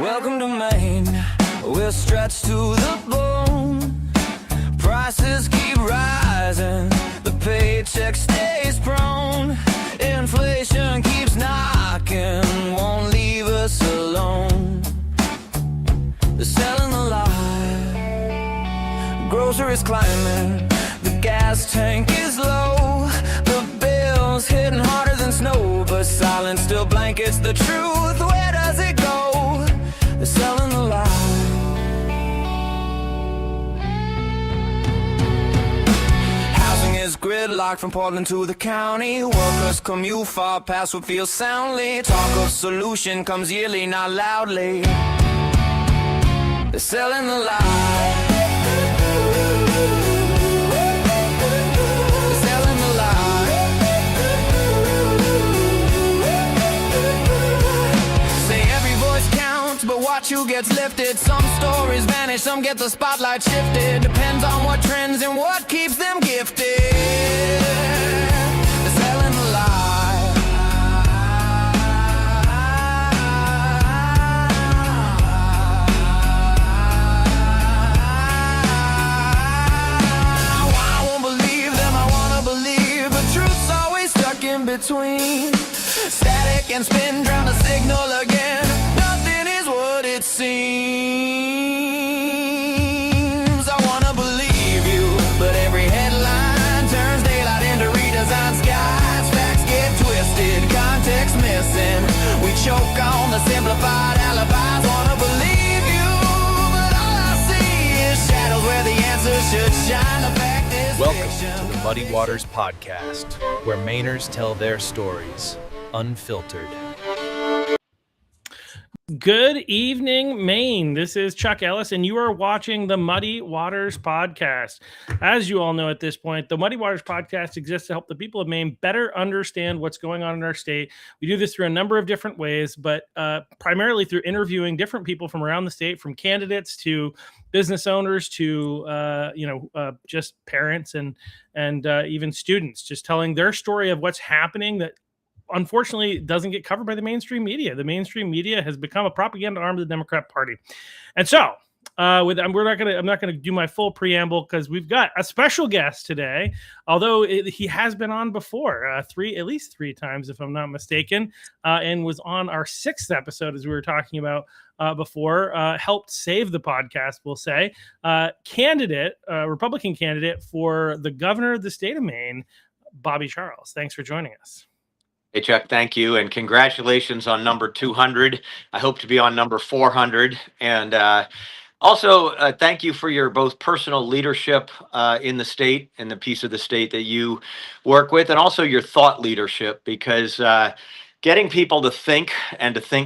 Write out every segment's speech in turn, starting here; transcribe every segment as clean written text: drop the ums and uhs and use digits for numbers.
Welcome to Maine, we're stretched to the bone. Prices keep rising, the paycheck stays prone. Inflation keeps knocking, won't leave us alone. They're selling the lie, groceries climbing, the gas tank is low. The bill's hitting harder than snow, but silence still blankets the truth. Where does it go? They're selling the lie. Housing is gridlocked from Portland to the county. Workers commute far past what feels soundly. Talk of solution comes yearly, not loudly. They're selling the lie. They're selling the lie. Say every voice counts, but watch who gets lifted. Some stories vanish, some get the spotlight shifted. Depends on what trends and what keeps them gifted. They're selling the lie. I won't believe them, I wanna believe, but truth's always stuck in between. Static and spin, drown the signal again. Nothing is what it seems. I wanna believe you, but every headline turns daylight into redesigned skies. Facts get twisted, context missing. We choke on the simplified alibis. Wanna believe you, but all I see is shadows where the answer should shine. The fact is Welcome fiction. to the Muddy Waters Podcast, where Mainers tell their stories, unfiltered. Good evening, Maine. This is Chuck Ellis, and you are watching the Muddy Waters Podcast. As you all know at this point, the Muddy Waters Podcast exists to help the people of Maine better understand what's going on in our state. We do this through a number of different ways, but primarily through interviewing different people from around the state, from candidates to business owners to just parents and even students, just telling their story of what's happening that unfortunately doesn't get covered by the mainstream media. The mainstream media has become a propaganda arm of the Democrat Party. And so I'm not going to do my full preamble because we've got a special guest today, although he has been on before, at least three times, if I'm not mistaken, and was on our 6th episode, as we were talking about before, helped save the podcast, we'll say, Republican candidate for the governor of the state of Maine, Bobby Charles. Thanks for joining us. Hey, Chuck, thank you. And congratulations on number 200. I hope to be on number 400. And also, thank you for your both personal leadership in the state and the piece of the state that you work with, and also your thought leadership, because getting people to think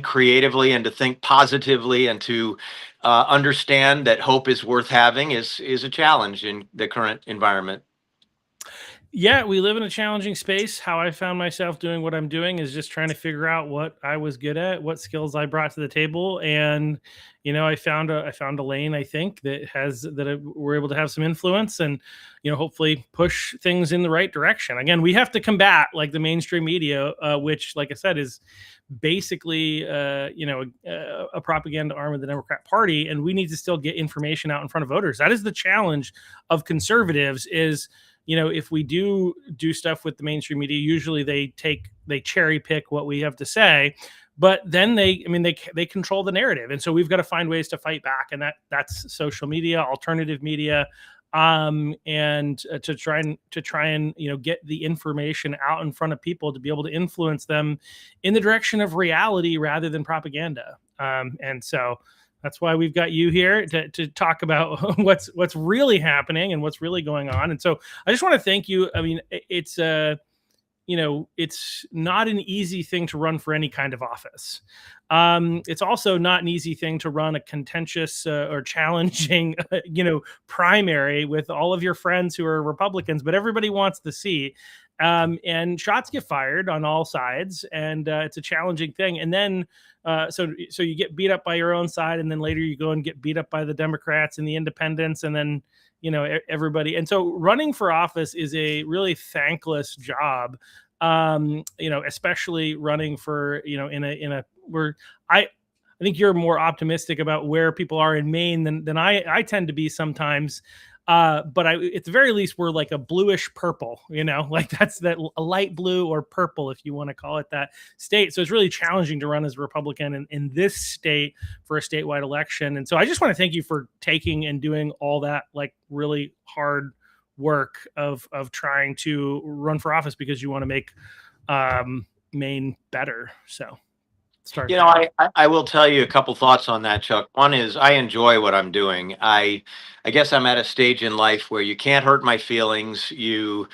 creatively and to think positively and to understand that hope is worth having is a challenge in the current environment. Yeah, we live in a challenging space. How I found myself doing what I'm doing is just trying to figure out what I was good at, what skills I brought to the table, and I found a lane, I think, we're able to have some influence and hopefully push things in the right direction. Again, we have to combat like the mainstream media, which, like I said, is basically a propaganda arm of the Democrat Party, and we need to still get information out in front of voters. That is the challenge of conservatives. Is if we do stuff with the mainstream media, usually they cherry pick what we have to say, but then they control the narrative. And so we've got to find ways to fight back. And that's social media, alternative media, and to try and get the information out in front of people to be able to influence them in the direction of reality rather than propaganda. And so that's why we've got you here to talk about what's really happening and what's really going on. And so I just want to thank you. I mean, it's not an easy thing to run for any kind of office. It's also not an easy thing to run a contentious or challenging, primary with all of your friends who are Republicans, but everybody wants the seat. And shots get fired on all sides, and it's a challenging thing. And then, so you get beat up by your own side, and then later you go and get beat up by the Democrats and the independents, and then everybody. And so running for office is a really thankless job. Especially running for in a where I think you're more optimistic about where people are in Maine than I tend to be sometimes. But at the very least, we're like a bluish purple, like that's that a light blue or purple, if you want to call it that state. So it's really challenging to run as a Republican in this state for a statewide election. And so I just want to thank you for taking and doing all that, like really hard work of trying to run for office because you want to make Maine better. So start. I will tell you a couple thoughts on that, Chuck. One is I enjoy what I'm doing. I guess I'm at a stage in life where you can't hurt my feelings. You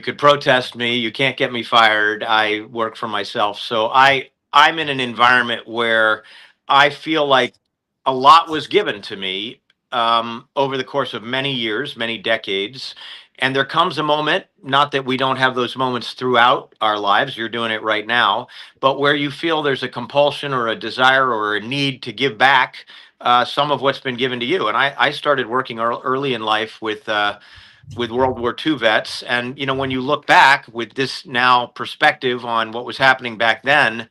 could protest me. You can't get me fired. I work for myself. So I'm in an environment where I feel like a lot was given to me over the course of many years, many decades. And there comes a moment, not that we don't have those moments throughout our lives, you're doing it right now, but where you feel there's a compulsion or a desire or a need to give back some of what's been given to you. And I started working early in life with World War II vets. And, when you look back with this now perspective on what was happening back then,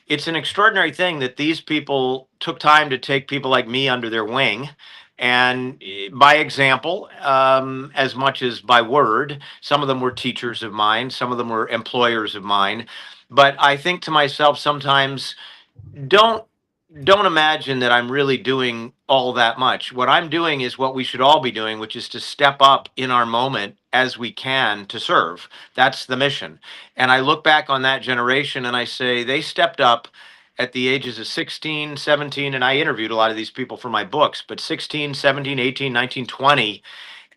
it's an extraordinary thing that these people took time to take people like me under their wing. And by example, as much as by word, some of them were teachers of mine, some of them were employers of mine. But I think to myself sometimes, don't imagine that I'm really doing all that much. What I'm doing is what we should all be doing, which is to step up in our moment as we can to serve. That's the mission. And I look back on that generation and I say they stepped up at the ages of 16, 17, and I interviewed a lot of these people for my books, but 16, 17, 18, 19, 20,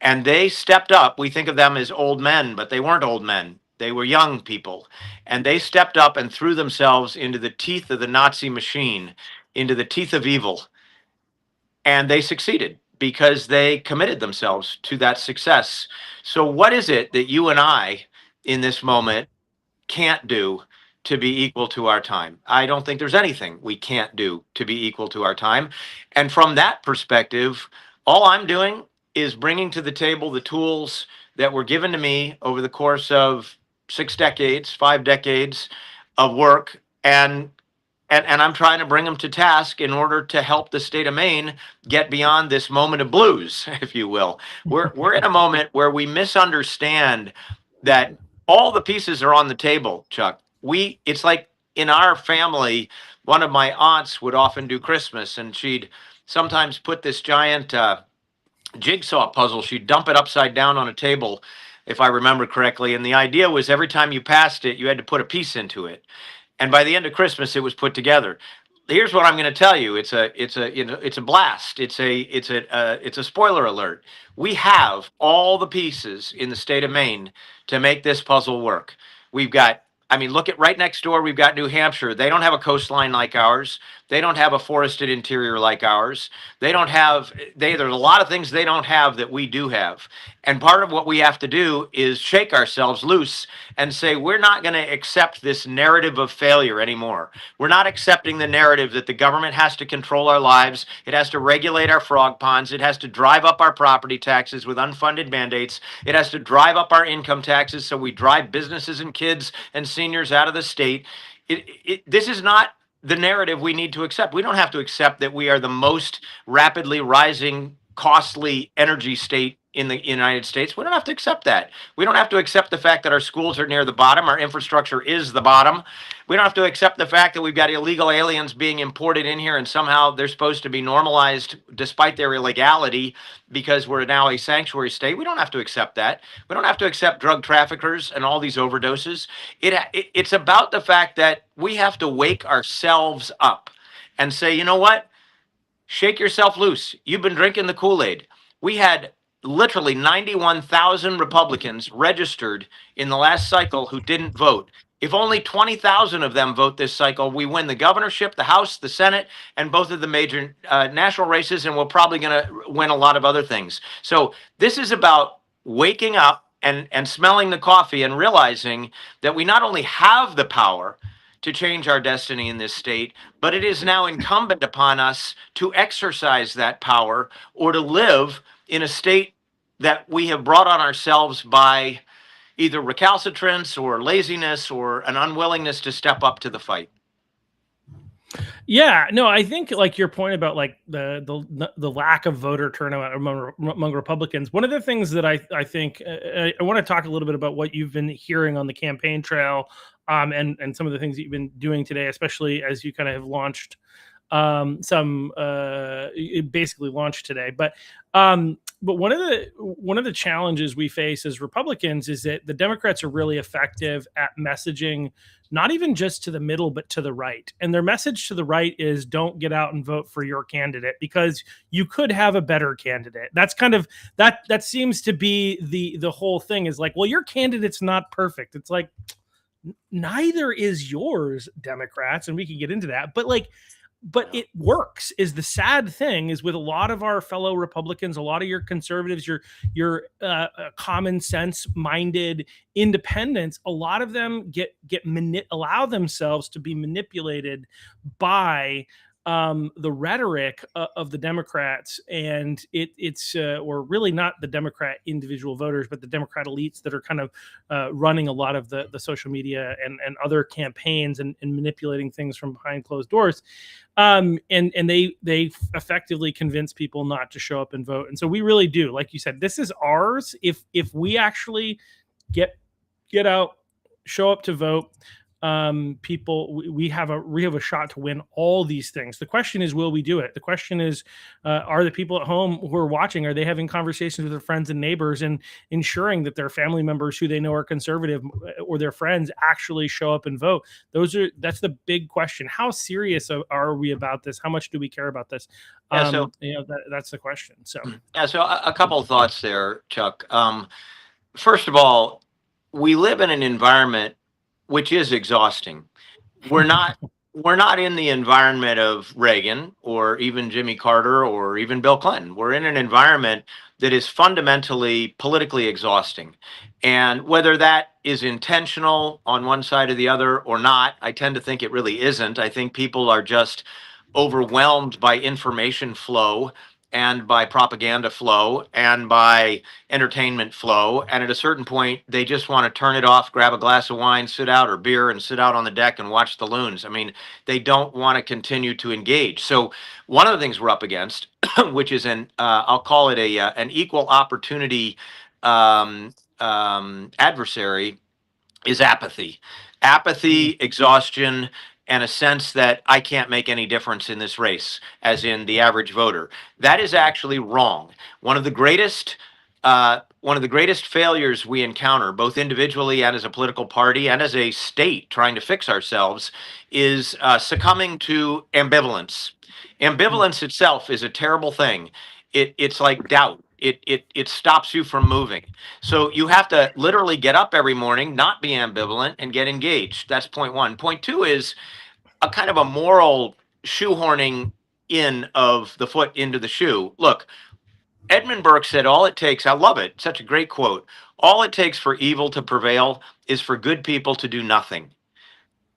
and they stepped up. We think of them as old men, but they weren't old men. They were young people, and they stepped up and threw themselves into the teeth of the Nazi machine, into the teeth of evil, and they succeeded because they committed themselves to that success. So what is it that you and I in this moment can't do to be equal to our time? I don't think there's anything we can't do to be equal to our time. And from that perspective, all I'm doing is bringing to the table the tools that were given to me over the course of 5 decades of work. And I'm trying to bring them to task in order to help the state of Maine get beyond this moment of blues, if you will. We're in a moment where we misunderstand that all the pieces are on the table, Chuck. It's like in our family, one of my aunts would often do Christmas, and she'd sometimes put this giant jigsaw puzzle. She'd dump it upside down on a table, if I remember correctly. And the idea was every time you passed it, you had to put a piece into it. And by the end of Christmas, it was put together. Here's what I'm going to tell you. It's a blast. It's a spoiler alert. We have all the pieces in the state of Maine to make this puzzle work. We've got, look at right next door. We've got New Hampshire. They don't have a coastline like ours. They don't have a forested interior like ours. There's a lot of things they don't have that we do have. And part of what we have to do is shake ourselves loose and say, we're not going to accept this narrative of failure anymore. We're not accepting the narrative that the government has to control our lives. It has to regulate our frog ponds. It has to drive up our property taxes with unfunded mandates. It has to drive up our income taxes so we drive businesses and kids and seniors out of the state. This is not the narrative we need to accept. We don't have to accept that we are the most rapidly rising, costly energy state in the United States. We don't have to accept that. We don't have to accept the fact that our schools are near the bottom. Our infrastructure is the bottom. We don't have to accept the fact that we've got illegal aliens being imported in here and somehow they're supposed to be normalized despite their illegality because we're now a sanctuary state. We don't have to accept that. We don't have to accept drug traffickers and all these overdoses. It's about the fact that we have to wake ourselves up and say, you know what? Shake yourself loose. You've been drinking the Kool-Aid. We had literally 91,000 Republicans registered in the last cycle who didn't vote. If only 20,000 of them vote this cycle, we win the governorship, the House, the Senate, and both of the major national races, and we're probably going to win a lot of other things. So this is about waking up and smelling the coffee and realizing that we not only have the power to change our destiny in this state, but it is now incumbent upon us to exercise that power or to live in a state that we have brought on ourselves by either recalcitrance or laziness or an unwillingness to step up to the fight. Yeah, no, I think like your point about like the lack of voter turnout among Republicans. One of the things that I think I want to talk a little bit about what you've been hearing on the campaign trail, and some of the things that you've been doing today, especially as you kind of have launched some it basically launched today. But one of the challenges we face as Republicans is that the Democrats are really effective at messaging not even just to the middle but to the right. And their message to the right is don't get out and vote for your candidate because you could have a better candidate. That's kind of that seems to be the whole thing is like, well, your candidate's not perfect. It's like neither is yours, Democrats, and we can get into that. But it works is the sad thing is with a lot of our fellow Republicans, a lot of your conservatives, your common sense minded independents, a lot of them allow themselves to be manipulated by the rhetoric of the Democrats, and it's or really not the Democrat individual voters, but the Democrat elites that are kind of running a lot of the social media and other campaigns and manipulating things from behind closed doors. And they effectively convince people not to show up and vote. And so we really do, like you said, this is ours. If we actually get out, show up to vote, people, we have a shot to win all these things. The question is, will we do it? The question is, are the people at home who are watching, are they having conversations with their friends and neighbors and ensuring that their family members who they know are conservative or their friends actually show up and vote? That's the big question. How serious are we about this? How much do we care about this? That's the question. So a couple of thoughts there, Chuck. First of all, we live in an environment which is exhausting. We're not in the environment of Reagan or even Jimmy Carter or even Bill Clinton. We're in an environment that is fundamentally politically exhausting. And whether that is intentional on one side or the other or not, I tend to think it really isn't. I think people are just overwhelmed by information flow and by propaganda flow and by entertainment flow. And at a certain point, they just want to turn it off, grab a glass of wine, sit out or beer and sit out on the deck and watch the loons. I mean, they don't want to continue to engage. So one of the things we're up against, which is I'll call it an equal opportunity adversary, is apathy. Apathy, exhaustion, and a sense that I can't make any difference in this race, as in the average voter. That is actually wrong. One of the greatest failures we encounter, both individually and as a political party and as a state trying to fix ourselves, is succumbing to ambivalence. Ambivalence itself is a terrible thing. It's like doubt. It stops you from moving. So you have to literally get up every morning, not be ambivalent, and get engaged. That's point one. Point two is a kind of a moral shoehorning in of the foot into the shoe. Look, Edmund Burke said, all it takes, I love it, such a great quote, all it takes for evil to prevail is for good people to do nothing.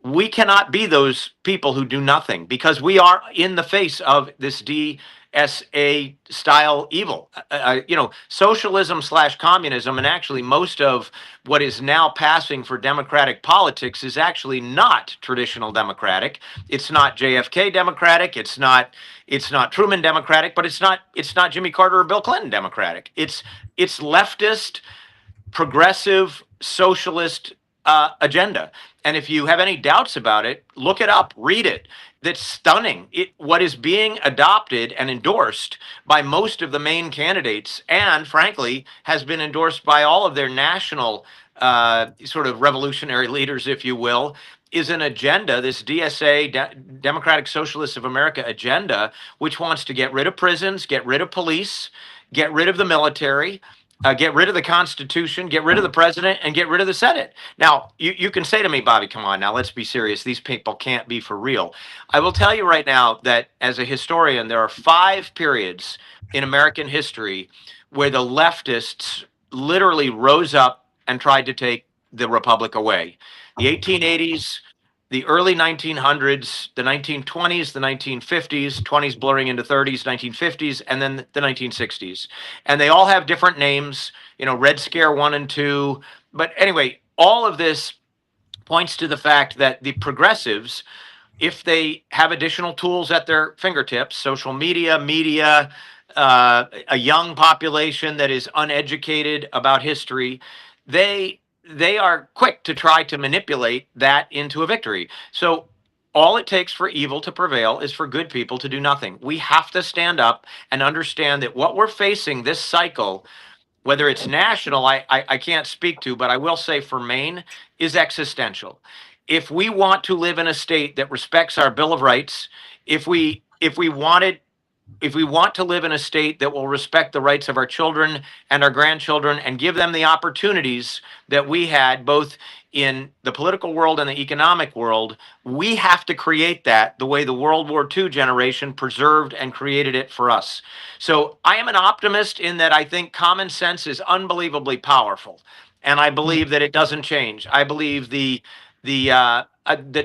We cannot be those people who do nothing because we are in the face of this DSA style evil. Socialism / communism, and actually most of what is now passing for democratic politics is actually not traditional democratic. It's not JFK democratic. It's not Truman democratic, but it's not Jimmy Carter or Bill Clinton democratic. It's leftist, progressive, socialist agenda. And if you have any doubts about it, look it up, read it. That's stunning. What is being adopted and endorsed by most of the main candidates, and frankly, has been endorsed by all of their national sort of revolutionary leaders, if you will, is an agenda, this DSA, Democratic Socialists of America agenda, which wants to get rid of prisons, get rid of police, get rid of the military, get rid of the Constitution, get rid of the president, and get rid of the Senate. Now, you can say to me, Bobby, come on now, let's be serious. These people can't be for real. I will tell you right now that as a historian, there are 5 periods in American history where the leftists literally rose up and tried to take the republic away. The 1880s, the early 1900s, the 1920s, the 1950s, 20s blurring into 30s, 1950s, and then the 1960s. And they all have different names, Red Scare 1 and 2. But anyway, all of this points to the fact that the progressives if they have additional tools at their fingertips, social media, a young population that is uneducated about history, they are quick to try to manipulate that into a victory. So all it takes for evil to prevail is for good people to do nothing. We have to stand up and understand that what we're facing this cycle, whether it's national, I can't speak to, but I will say for Maine, is existential. If we want to live in a state that respects our Bill of Rights, if we want to live in a state that will respect the rights of our children and our grandchildren and give them the opportunities that we had both in the political world and the economic world, we have to create that the way the World War II generation preserved and created it for us. So I am an optimist in that I think common sense is unbelievably powerful, and I believe that it doesn't change. I believe the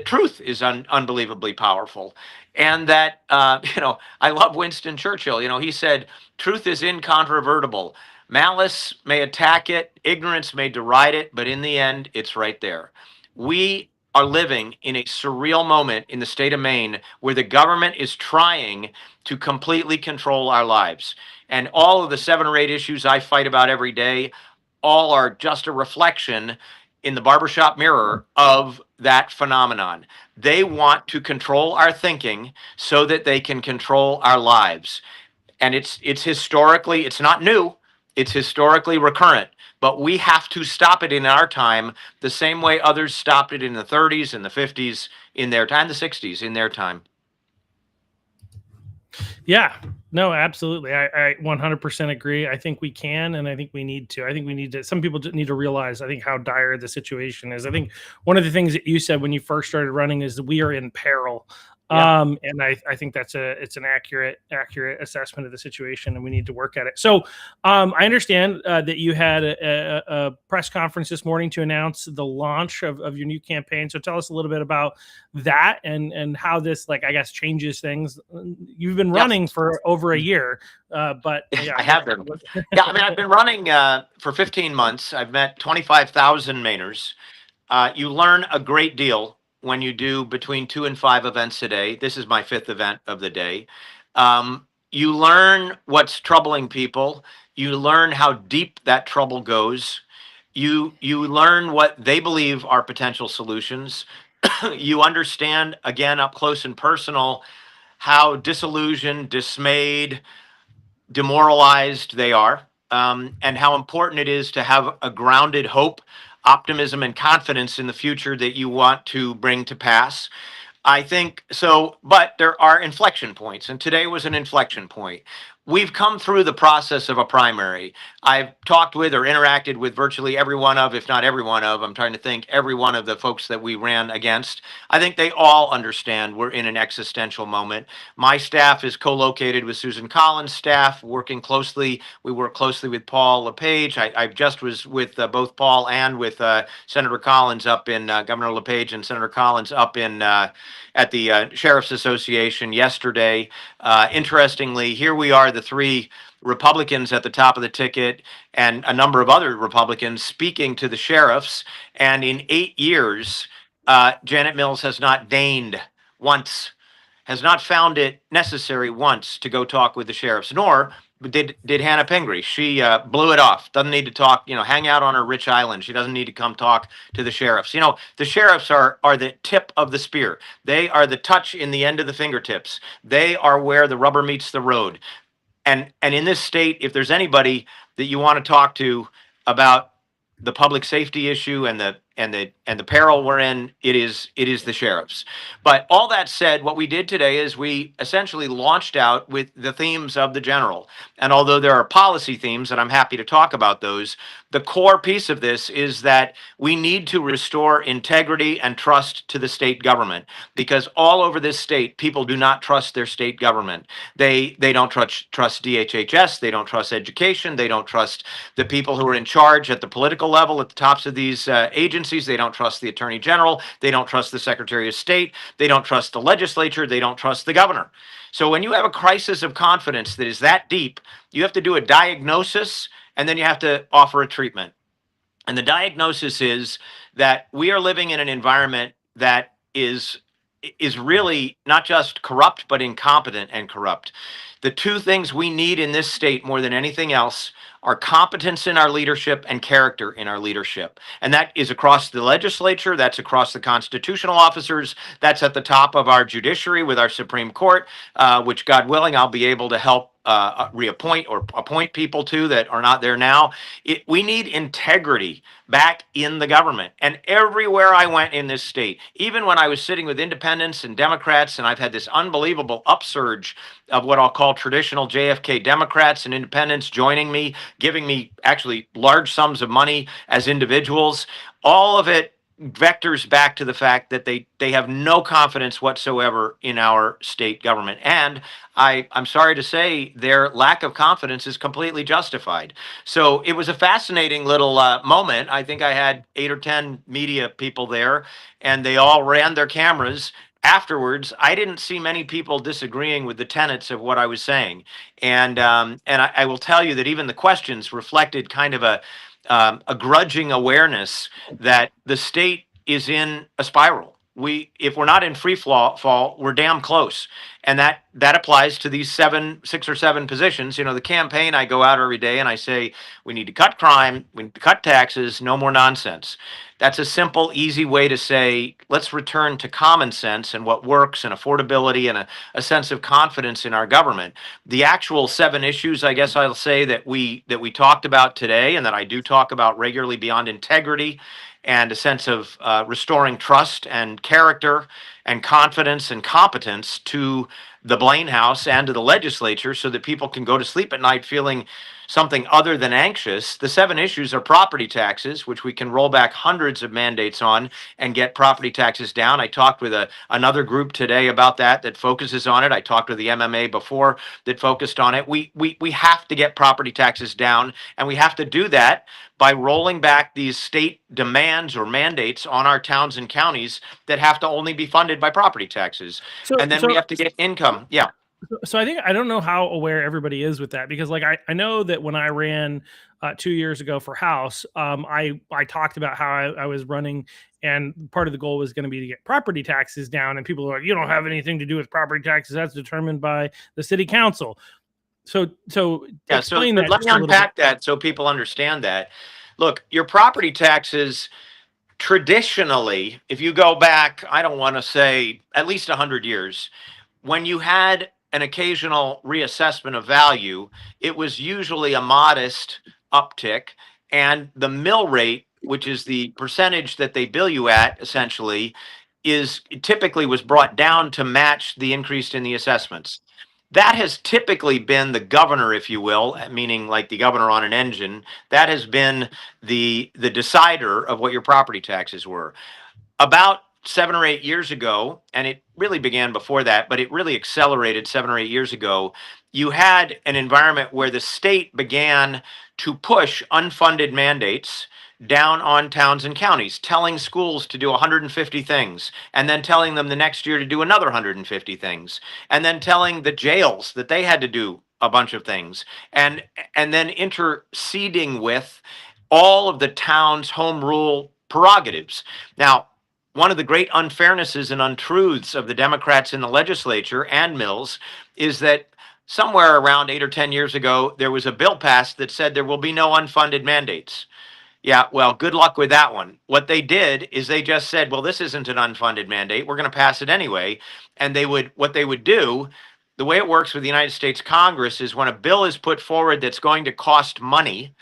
truth is unbelievably powerful, and that I love Winston Churchill. He said, "Truth is incontrovertible. Malice may attack it, ignorance may deride it, but in the end, it's right there." We are living in a surreal moment in the state of Maine where the government is trying to completely control our lives. And all of the 7 or 8 issues I fight about every day, all are just a reflection in the barbershop mirror of that phenomenon. They want to control our thinking so that they can control our lives. And it's historically, it's not new, it's historically recurrent. But we have to stop it in our time the same way others stopped it in the 30s and the 50s in their time, the 60s in their time. Yeah, no, absolutely. I 100% agree. I think we can, and I think we need to. I think we need to. Some people just need to realize, I think, how dire the situation is. I think one of the things that you said when you first started running is that we are in peril. Yeah. And I think it's an accurate assessment of the situation, and we need to work at it. So I understand that you had a press conference this morning to announce the launch of your new campaign. So tell us a little bit about that and how this, I guess, changes things. You've been running for over a year, but yeah, I have been. Yeah, I mean, I've been running for 15 months. I've met 25,000 Mainers. You learn a great deal when you do between 2 and 5 events a day. This is my 5th event of the day. You learn what's troubling people. You learn how deep that trouble goes. You learn what they believe are potential solutions. You understand, again, up close and personal, how disillusioned, dismayed, demoralized they are, and how important it is to have a grounded hope, optimism, and confidence in the future that you want to bring to pass. I think so, but there are inflection points, and today was an inflection point. We've come through the process of a primary. I've talked with or interacted with virtually every one of, if not every one of, I'm trying to think, every one of the folks that we ran against. I think they all understand we're in an existential moment. My staff is co-located with Susan Collins' staff, working closely. We work closely with Paul LePage. I just was with both Paul and with Senator Collins up in, Governor LePage and Senator Collins up in, at the Sheriff's Association yesterday. Interestingly, here we are, the 3 Republicans at the top of the ticket and a number of other Republicans speaking to the sheriffs. And in 8 years, Janet Mills has not deigned once, has not found it necessary once to go talk with the sheriffs, nor did Hannah Pingree. She blew it off. Doesn't need to talk, hang out on her rich island. She doesn't need to come talk to the sheriffs. The sheriffs are the tip of the spear. They are the touch in the end of the fingertips. They are where the rubber meets the road. And in this state, if there's anybody that you want to talk to about the public safety issue and the peril we're in, it is the sheriffs. But all that said, what we did today is we essentially launched out with the themes of the general. And although there are policy themes, and I'm happy to talk about those, the core piece of this is that we need to restore integrity and trust to the state government, because all over this state, people do not trust their state government. They don't trust DHHS, they don't trust education, they don't trust the people who are in charge at the political level at the tops of these agencies. They don't trust the Attorney General, they don't trust the Secretary of State, they don't trust the legislature, they don't trust the governor. So when you have a crisis of confidence that is that deep, you have to do a diagnosis and then you have to offer a treatment. And the diagnosis is that we are living in an environment that is is really not just corrupt, but incompetent and corrupt. The two things we need in this state more than anything else are competence in our leadership and character in our leadership. And that is across the legislature, that's across the constitutional officers, that's at the top of our judiciary with our Supreme Court, which, God willing, I'll be able to help reappoint or appoint people to that are not there now. We need integrity back in the government. And everywhere I went in this state, even when I was sitting with independents and Democrats, and I've had this unbelievable upsurge of what I'll call traditional JFK Democrats and independents joining me, giving me actually large sums of money as individuals, all of it vectors back to the fact that they have no confidence whatsoever in our state government. And I'm sorry to say their lack of confidence is completely justified. So it was a fascinating little moment. I think I had 8 or 10 media people there, and they all ran their cameras. Afterwards, I didn't see many people disagreeing with the tenets of what I was saying. And I will tell you that even the questions reflected kind of a grudging awareness that the state is in a spiral. If we're not in free fall, we're damn close. And that applies to these 6 or 7 positions. The campaign, I go out every day and I say, we need to cut crime, we need to cut taxes, no more nonsense. That's a simple, easy way to say, let's return to common sense and what works and affordability and a sense of confidence in our government. The actual 7 issues, I guess I'll say, that we talked about today and that I do talk about regularly beyond integrity and a sense of restoring trust and character and confidence and competence to the Blaine House and to the legislature so that people can go to sleep at night feeling something other than anxious. The 7 issues are property taxes, which we can roll back hundreds of mandates on and get property taxes down. I talked with another group today about that focuses on it. I talked with the MMA before that focused on it. We have to get property taxes down, and we have to do that by rolling back these state demands or mandates on our towns and counties that have to only be funded by property taxes. And then we have to get income. Yeah. So I don't know how aware everybody is with that, because I know that when I ran 2 years ago for House, I talked about how I was running, and part of the goal was going to be to get property taxes down. And people are like, you don't have anything to do with property taxes. That's determined by the city council. So explain that. Let me unpack that so people understand that. Look, your property taxes traditionally, if you go back, I don't want to say at least 100 years, when you had an occasional reassessment of value, it was usually a modest uptick, and the mill rate, which is the percentage that they bill you at, essentially, typically was brought down to match the increase in the assessments. That has typically been the governor, if you will, meaning like the governor on an engine. That has been the decider of what your property taxes were. About 7 or 8 years ago, and it really began before that, but it really accelerated 7 or 8 years ago, you had an environment where the state began to push unfunded mandates down on towns and counties, telling schools to do 150 things, and then telling them the next year to do another 150 things, and then telling the jails that they had to do a bunch of things, and then interceding with all of the town's home rule prerogatives. Now, one of the great unfairnesses and untruths of the Democrats in the legislature and Mills is that somewhere around 8 or 10 years ago, there was a bill passed that said there will be no unfunded mandates. Yeah, well, good luck with that one. What they did is they just said, well, this isn't an unfunded mandate. We're going to pass it anyway. And what they would do, the way it works with the United States Congress is when a bill is put forward that's going to cost money,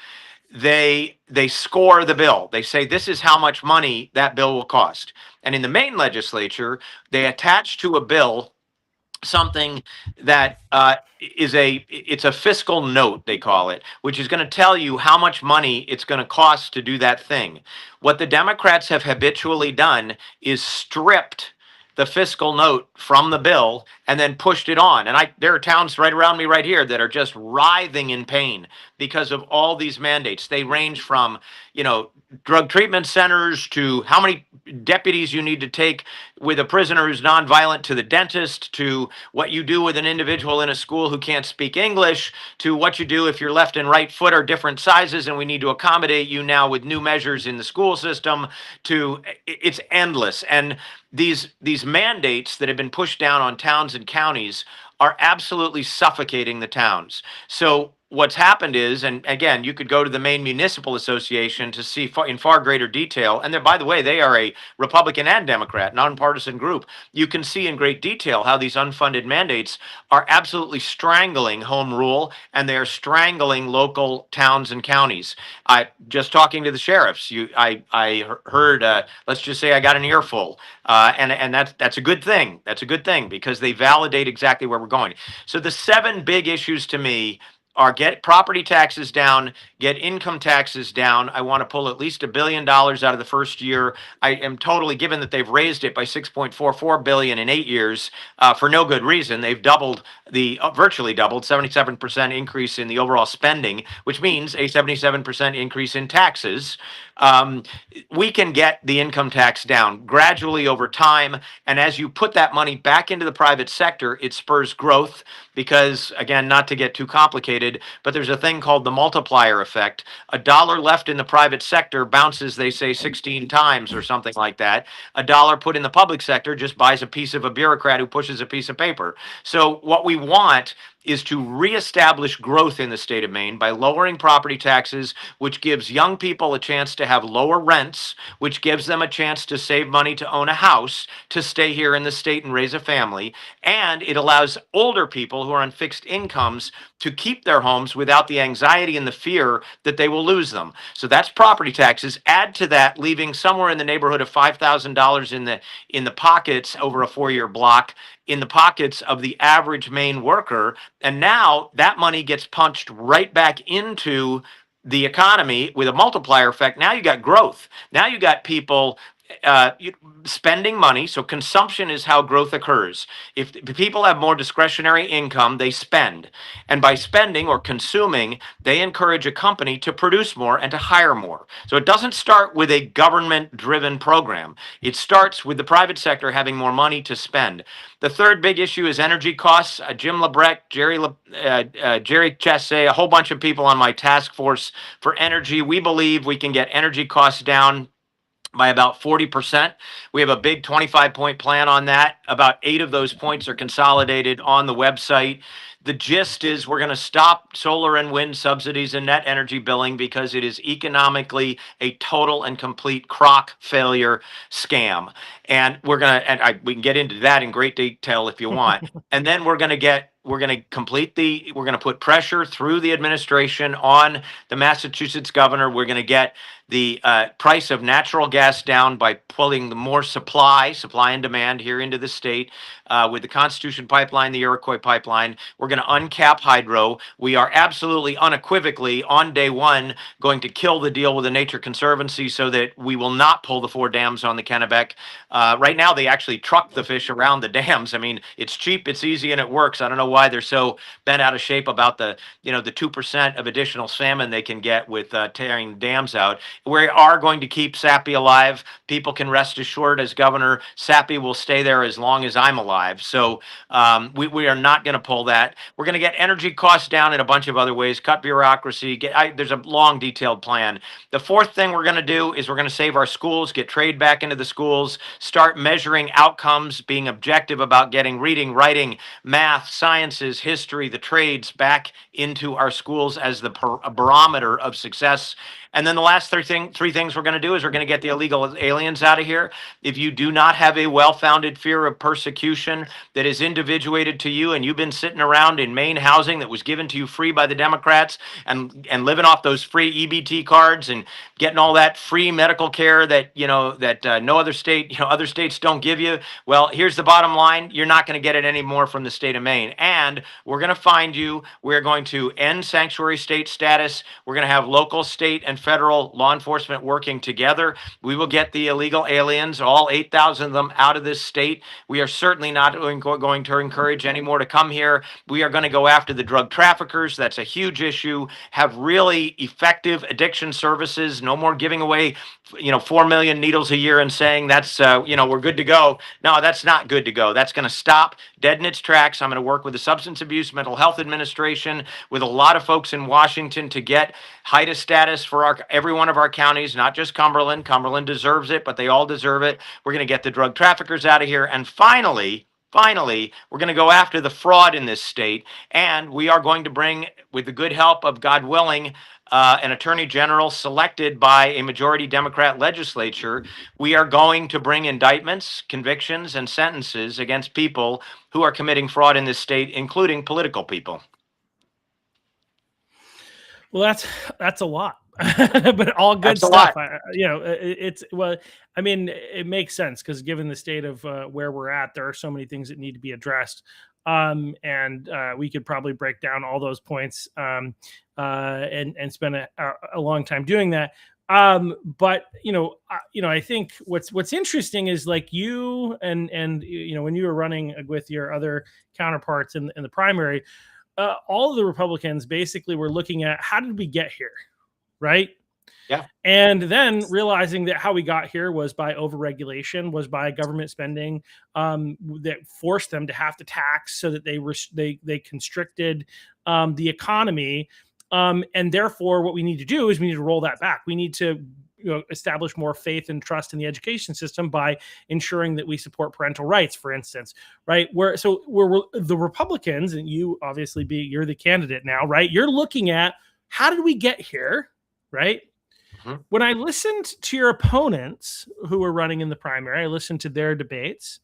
they score the bill. They say, this is how much money that bill will cost. And in the Maine legislature, they attach to a bill something that it's a fiscal note, they call it, which is going to tell you how much money it's going to cost to do that thing. What the Democrats have habitually done is stripped the fiscal note from the bill and then pushed it on. And there are towns right around me right here that are just writhing in pain because of all these mandates. They range from, drug treatment centers to how many deputies you need to take with a prisoner who's nonviolent, to the dentist, to what you do with an individual in a school who can't speak English, to what you do if your left and right foot are different sizes and we need to accommodate you now with new measures in the school system. It's endless. And these mandates that have been pushed down on towns and counties are absolutely suffocating the towns. So what's happened is, and again, you could go to the Maine Municipal Association to see in far greater detail. And by the way, they are a Republican and Democrat, nonpartisan group. You can see in great detail how these unfunded mandates are absolutely strangling home rule, and they are strangling local towns and counties. I just talking to the sheriffs. I heard. Let's just say I got an earful, and that's a good thing. That's a good thing because they validate exactly where we're going. So the 7 big issues to me are: get property taxes down, get income taxes down. I want to pull at least $1 billion out of the first year. I am totally, given that they've raised it by 6.44 billion in 8 years for no good reason. They've doubled virtually doubled, 77% increase in the overall spending, which means a 77% increase in taxes. We can get the income tax down gradually over time. And as you put that money back into the private sector, it spurs growth because, again, not to get too complicated, but there's a thing called the multiplier effect. A dollar left in the private sector bounces, they say, 16 times or something like that. A dollar put in the public sector just buys a piece of a bureaucrat who pushes a piece of paper. So what we want is to reestablish growth in the state of Maine by lowering property taxes, which gives young people a chance to have lower rents, which gives them a chance to save money to own a house, to stay here in the state and raise a family. And it allows older people who are on fixed incomes to keep their homes without the anxiety and the fear that they will lose them. So that's property taxes. Add to that leaving somewhere in the neighborhood of $5,000 in the pockets over a 4-year block, in the pockets of the average Maine worker. And now that money gets punched right back into the economy with a multiplier effect. Now you got growth. Now you got people spending money. So consumption is how growth occurs. If people have more discretionary income, they spend. And by spending or consuming, they encourage a company to produce more and to hire more. So it doesn't start with a government-driven program. It starts with the private sector having more money to spend. The third big issue is energy costs. Jim Lebrecht, Jerry Chessé, a whole bunch of people on my task force for energy. We believe we can get energy costs down by about 40%. We have a big 25-point plan on that. About 8 of those points are consolidated on the website. The gist is we're going to stop solar and wind subsidies and net energy billing because it is economically a total and complete crock failure scam. And we're going to, we can get into that in great detail if you want. And then we're going to put pressure through the administration on the Massachusetts governor. We're going to get the price of natural gas down by pulling the more supply and demand here into the state with the Constitution Pipeline, the Iroquois Pipeline. We're going to uncap hydro. We are absolutely unequivocally on day one going to kill the deal with the Nature Conservancy so that we will not pull the 4 dams on the Kennebec. Right now, they actually truck the fish around the dams. I mean, it's cheap, it's easy, and it works. I don't know why they're so bent out of shape about the 2% of additional salmon they can get with tearing dams out. We are going to keep Sappy alive. People can rest assured, as governor, Sappy will stay there as long as I'm alive. So we are not going to pull that. We're going to get energy costs down in a bunch of other ways, cut bureaucracy. There's a long, detailed plan. The fourth thing we're going to do is we're going to save our schools, get trade back into the schools, start measuring outcomes, being objective about getting reading, writing, math, sciences, history, the trades back into our schools as the barometer of success. And then the last three things we're going to do is we're going to get the illegal aliens out of here. If you do not have a well-founded fear of persecution that is individuated to you, and you've been sitting around in Maine housing that was given to you free by the Democrats and living off those free EBT cards and getting all that free medical care that no other state, other states don't give you. Well, here's the bottom line. You're not going to get it anymore from the state of Maine. And we're going to find you. We're going to end sanctuary state status. We're going to have local, state, and federal law enforcement working together. We will get the illegal aliens, all 8,000 of them, out of this state. We are certainly not going to encourage any more to come here. We are going to go after the drug traffickers. That's a huge issue. Have really effective addiction services. No more giving away 4 million needles a year and saying that's we're good to go. No, that's not good to go. That's going to stop dead in its tracks. I'm going to work with the Substance Abuse Mental Health Administration, with a lot of folks in Washington, to get HIDTA status for our every one of our counties, not just Cumberland. Cumberland deserves it, but they all deserve it. We're going to get the drug traffickers out of here. And finally, we're going to go after the fraud in this state. And we are going to bring, with the good help of God willing, an attorney general selected by a majority Democrat legislature. We are going to bring indictments, convictions, and sentences against people who are committing fraud in this state, including political people. Well, that's a lot, but all good stuff. It makes sense because given the state of where we're at, there are so many things that need to be addressed. And we could probably break down all those points and spend a long time doing that. But I think what's interesting is like you and when you were running with your other counterparts in the primary, all of the Republicans basically were looking at how did we get here, right? Yeah. And then realizing that how we got here was by overregulation, was by government spending that forced them to have to tax so that they constricted the economy. And therefore, what we need to do is we need to roll that back. We need to establish more faith and trust in the education system by ensuring that we support parental rights, for instance, right? We're the Republicans, and you obviously you're the candidate now, right? You're looking at how did we get here, right? Mm-hmm. When I listened to your opponents who were running in the primary, I listened to their debates.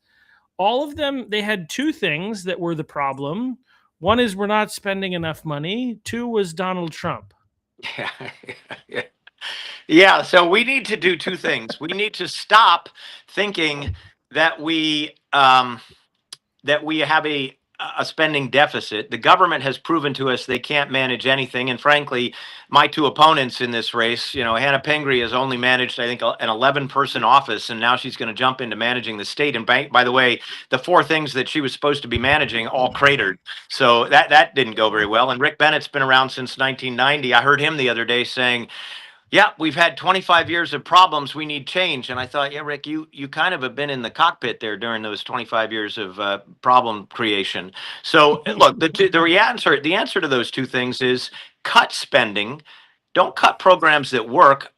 All of them, they had two things that were the problem. One is we're not spending enough money. Two was Donald Trump. Yeah, so we need to do two things. We need to stop thinking that we have a spending deficit. The government has proven to us they can't manage anything. And frankly, my two opponents in this race, Hannah Pingree has only managed, I think, an 11-person office, and now she's going to jump into managing the state. And by the way, the four things that she was supposed to be managing all cratered. So that didn't go very well. And Rick Bennett's been around since 1990. I heard him the other day saying, yeah, we've had 25 years of problems. We need change. And I thought, yeah, Rick, you kind of have been in the cockpit there during those 25 years of problem creation. So look, the answer to those two things is cut spending. Don't cut programs that work.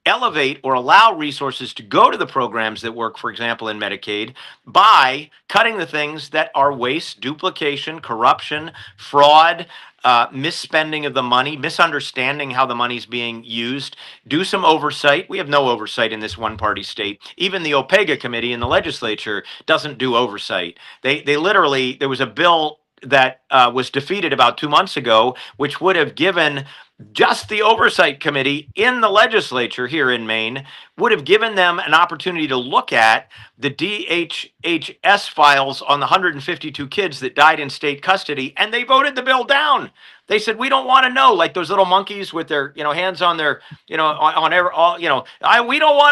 Elevate or allow resources to go to the programs that work, for example, in Medicaid, by cutting the things that are waste, duplication, corruption, fraud, misspending of the money, misunderstanding how the money's being used. Do some oversight. We have no oversight in this one-party state. Even the OPEGA committee in the legislature doesn't do oversight. They literally, there was a bill that was defeated about 2 months ago, which would have given just the oversight committee in the legislature here in Maine, would have given them an opportunity to look at the DHHS files on the 152 kids that died in state custody, and they voted the bill down. They said, we don't want to know, like those little monkeys with their, hands on their, we don't want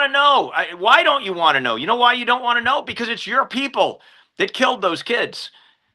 to know. Why don't you want to know? You know why you don't want to know? Because it's your people that killed those kids.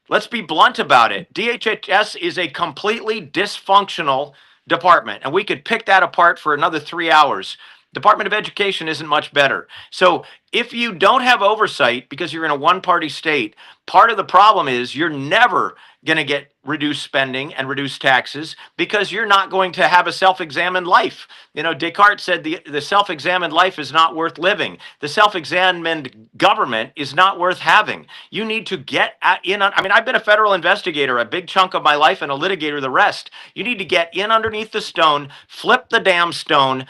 Let's be blunt about it. DHHS is a completely dysfunctional department, and we could pick that apart for another 3 hours. Department of Education isn't much better. So if you don't have oversight because you're in a one-party state, part of the problem is you're never going to get reduced spending and reduced taxes because you're not going to have a self-examined life. Descartes said the self-examined life is not worth living. The self-examined government is not worth having. You need to get in on, I've been a federal investigator a big chunk of my life and a litigator the rest. You need to get in underneath the stone, flip the damn stone,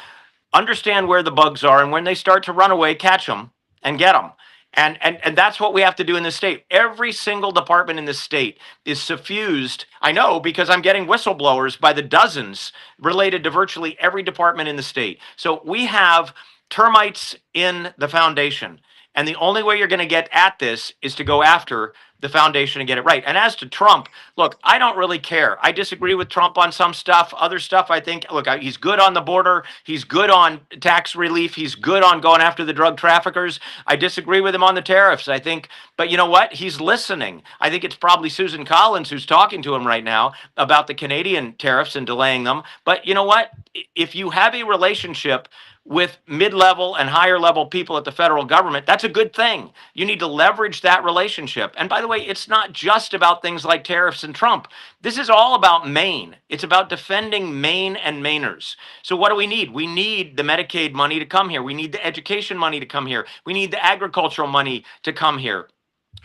understand where the bugs are, and when they start to run away, catch them and get them. And that's what we have to do in this state. Every single department in this state is suffused. I know because I'm getting whistleblowers by the dozens related to virtually every department in the state. So we have termites in the foundation. And the only way you're going to get at this is to go after the foundation and get it right. And as to Trump, look, I don't really care. I disagree with Trump on some stuff. Other stuff, I think, look, he's good on the border. He's good on tax relief. He's good on going after the drug traffickers. I disagree with him on the tariffs, I think. But you know what? He's listening. I think it's probably Susan Collins who's talking to him right now about the Canadian tariffs and delaying them. But you know what? If you have a relationship with mid-level and higher level people at the federal government, that's a good thing. You need to leverage that relationship. And by the way, way, it's not just about things like tariffs and Trump. This is all about Maine. It's about defending Maine and Mainers. So what do we need? We need the Medicaid money to come here. We need the education money to come here. We need the agricultural money to come here.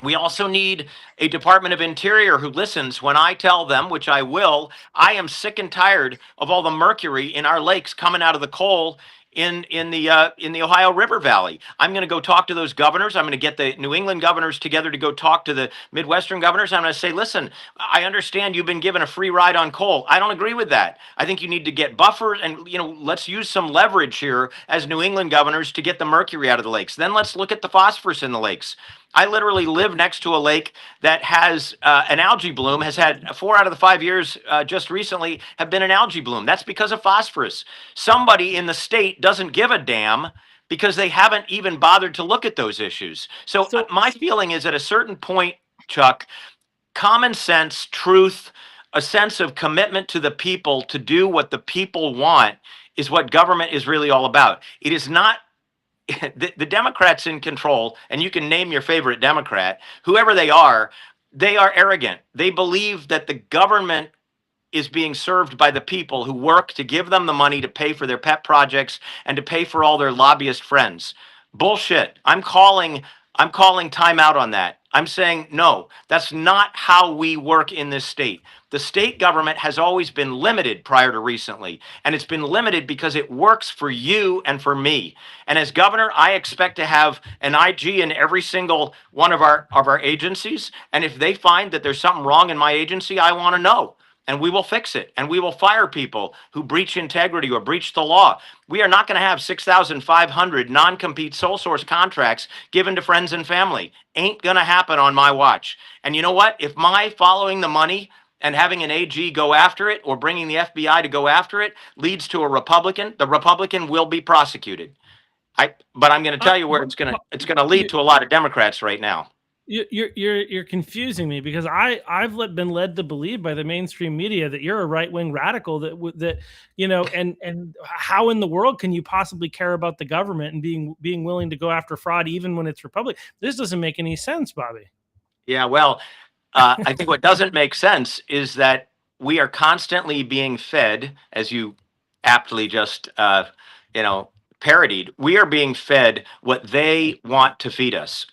We also need a Department of Interior who listens when I tell them, which I will, I am sick and tired of all the mercury in our lakes coming out of the coal in the Ohio River Valley. I'm going to go talk to those governors. I'm going to get the New England governors together to go talk to the Midwestern governors. I'm going to say, listen, I understand you've been given a free ride on coal. I don't agree with that. I think you need to get buffers and, let's use some leverage here as New England governors to get the mercury out of the lakes. Then let's look at the phosphorus in the lakes. I literally live next to a lake that has an algae bloom, has had 4 out of the 5 years just recently have been an algae bloom. That's because of phosphorus. Somebody in the state doesn't give a damn because they haven't even bothered to look at those issues. So my feeling is at a certain point, Chuck, common sense, truth, a sense of commitment to the people to do what the people want is what government is really all about. It is not the Democrats in control, and you can name your favorite Democrat, whoever they are arrogant. They believe that the government is being served by the people who work to give them the money to pay for their pet projects and to pay for all their lobbyist friends. Bullshit. I'm calling time out on that. I'm saying, no, that's not how we work in this state. The state government has always been limited prior to recently, and it's been limited because it works for you and for me. And as governor, I expect to have an IG in every single one of our agencies. And if they find that there's something wrong in my agency, I want to know. And we will fix it. And we will fire people who breach integrity or breach the law. We are not going to have 6,500 non-compete sole source contracts given to friends and family. Ain't going to happen on my watch. And you know what? If my following the money and having an AG go after it or bringing the FBI to go after it leads to a Republican, the Republican will be prosecuted. But I'm going to tell you where it's going to lead to a lot of Democrats right now. You're confusing me because I've been led to believe by the mainstream media that you're a right-wing radical that and how in the world can you possibly care about the government and being willing to go after fraud even when it's Republican? This doesn't make any sense, Bobby. Yeah, well, I think what doesn't make sense is that we are constantly being fed, as you aptly just parodied. We are being fed what they want to feed us,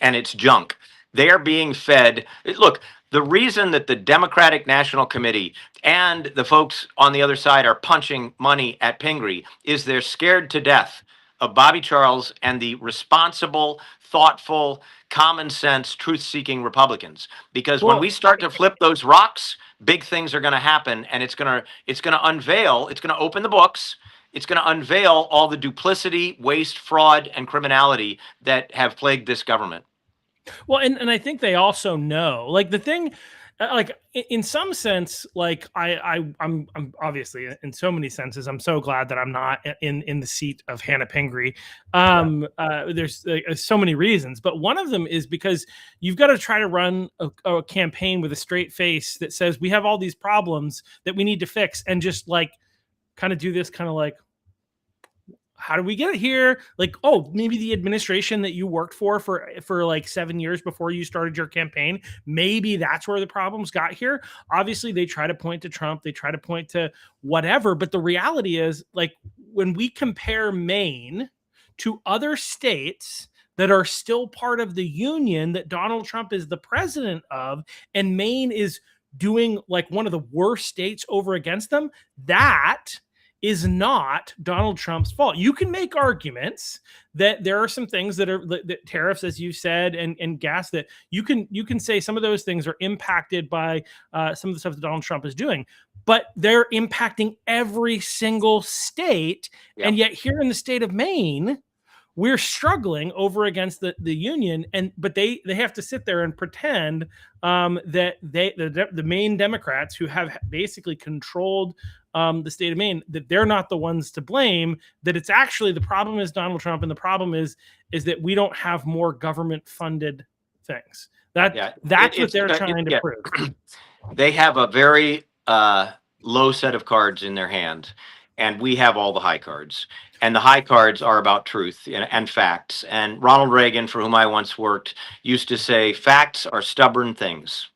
and it's junk. They are being fed. Look, the reason that the Democratic National Committee and the folks on the other side are punching money at Pingree is they're scared to death of Bobby Charles and the responsible, thoughtful, common sense, truth-seeking Republicans. Because when we start to flip those rocks, big things are going to happen, and it's going to unveil, it's going to open the books. It's going to unveil all the duplicity, waste, fraud, and criminality that have plagued this government. Well, and I think they also know, like the thing, like in some sense, like I'm obviously in so many senses, I'm so glad that I'm not in the seat of Hannah Pingree. There's so many reasons, but one of them is because you've got to try to run a campaign with a straight face that says we have all these problems that we need to fix, and just like kind of do this kind of like, how do we get here? Like, oh, maybe the administration that you worked for like 7 years before you started your campaign, maybe that's where the problems got here. Obviously, they try to point to Trump. They try to point to whatever. But the reality is, like, when we compare Maine to other states that are still part of the union that Donald Trump is the president of, and Maine is doing like one of the worst states over against them, that is not Donald Trump's fault. You can make arguments that there are some things that are that tariffs, as you said, and gas, that you can say some of those things are impacted by some of the stuff that Donald Trump is doing, but they're impacting every single state. Yep. And yet here in the state of Maine, we're struggling over against the union, but they have to sit there and pretend that the Maine Democrats, who have basically controlled the state of Maine, that they're not the ones to blame. That it's actually the problem is Donald Trump, and the problem is that we don't have more government funded things. That's what they're trying to prove. They have a very low set of cards in their hand. and we have all the high cards. And the high cards are about truth and facts. And Ronald Reagan, for whom I once worked, used to say, facts are stubborn things.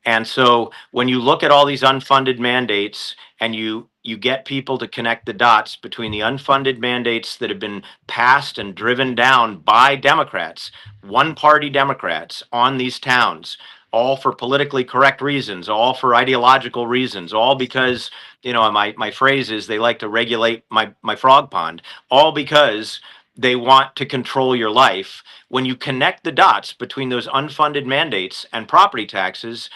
And so when you look at all these unfunded mandates and you get people to connect the dots between the unfunded mandates that have been passed and driven down by Democrats, one party Democrats on these towns, all for politically correct reasons, all for ideological reasons, all because, my phrase is they like to regulate my frog pond, all because they want to control your life. When you connect the dots between those unfunded mandates and property taxes,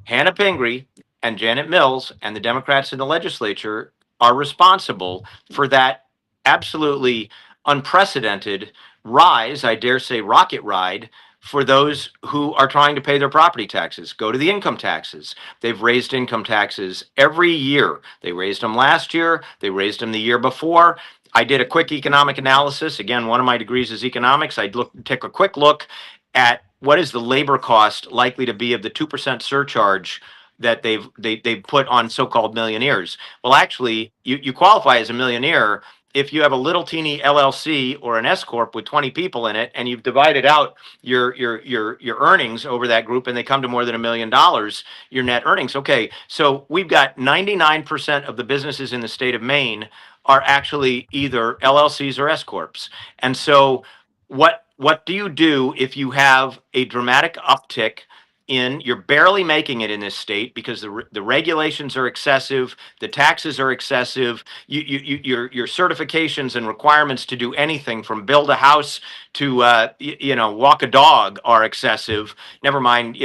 Hannah Pingree and Janet Mills and the Democrats in the legislature are responsible for that absolutely unprecedented rise, I dare say rocket ride, for those who are trying to pay their property taxes. Go to the income taxes. They've raised income taxes every year. They raised them last year. They raised them the year before. I did a quick economic analysis. Again, one of my degrees is economics. Take a quick look at what is the labor cost likely to be of the 2% surcharge that they've put on so-called millionaires. Well, actually, you qualify as a millionaire if you have a little teeny LLC or an S corp with 20 people in it, and you've divided out your earnings over that group, and they come to more than $1 million, your net earnings. Okay, so we've got 99% of the businesses in the state of Maine are actually either LLCs or S corps. And so what do you do if you have a dramatic uptick you're barely making it in this state because the regulations are excessive, the taxes are excessive, your certifications and requirements to do anything from build a house to walk a dog are excessive. Never mind,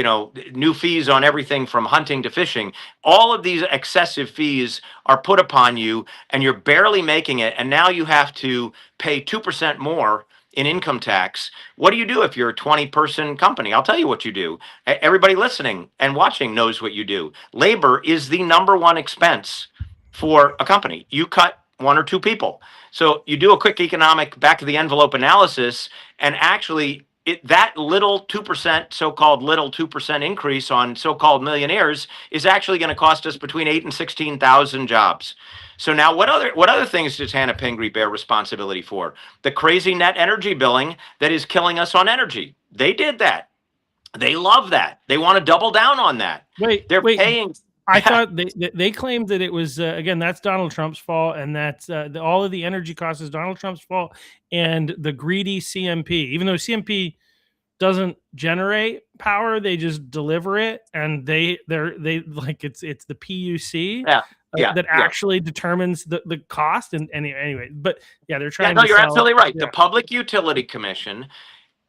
new fees on everything from hunting to fishing. All of these excessive fees are put upon you, and you're barely making it, and now you have to pay 2% more in income tax. What do you do if you're a 20-person company? I'll tell you what you do. Everybody listening and watching knows what you do. Labor is the number one expense for a company. You cut one or two people. So you do a quick economic back of the envelope analysis, and actually that little 2%, so-called little 2% increase on so-called millionaires is actually going to cost us between 8,000 and 16,000 jobs. So now what other things does Hannah Pingree bear responsibility for? The crazy net energy billing that is killing us on energy. They did that. They love that. They want to double down on that. They're paying. I thought they claimed that it was, again, that's Donald Trump's fault, and that's all of the energy costs is Donald Trump's fault, and the greedy CMP, even though CMP doesn't generate power, they just deliver it, and they're like it's the PUC that actually determines the cost. And anyway, but they're trying. No, you're absolutely right. The Public Utility Commission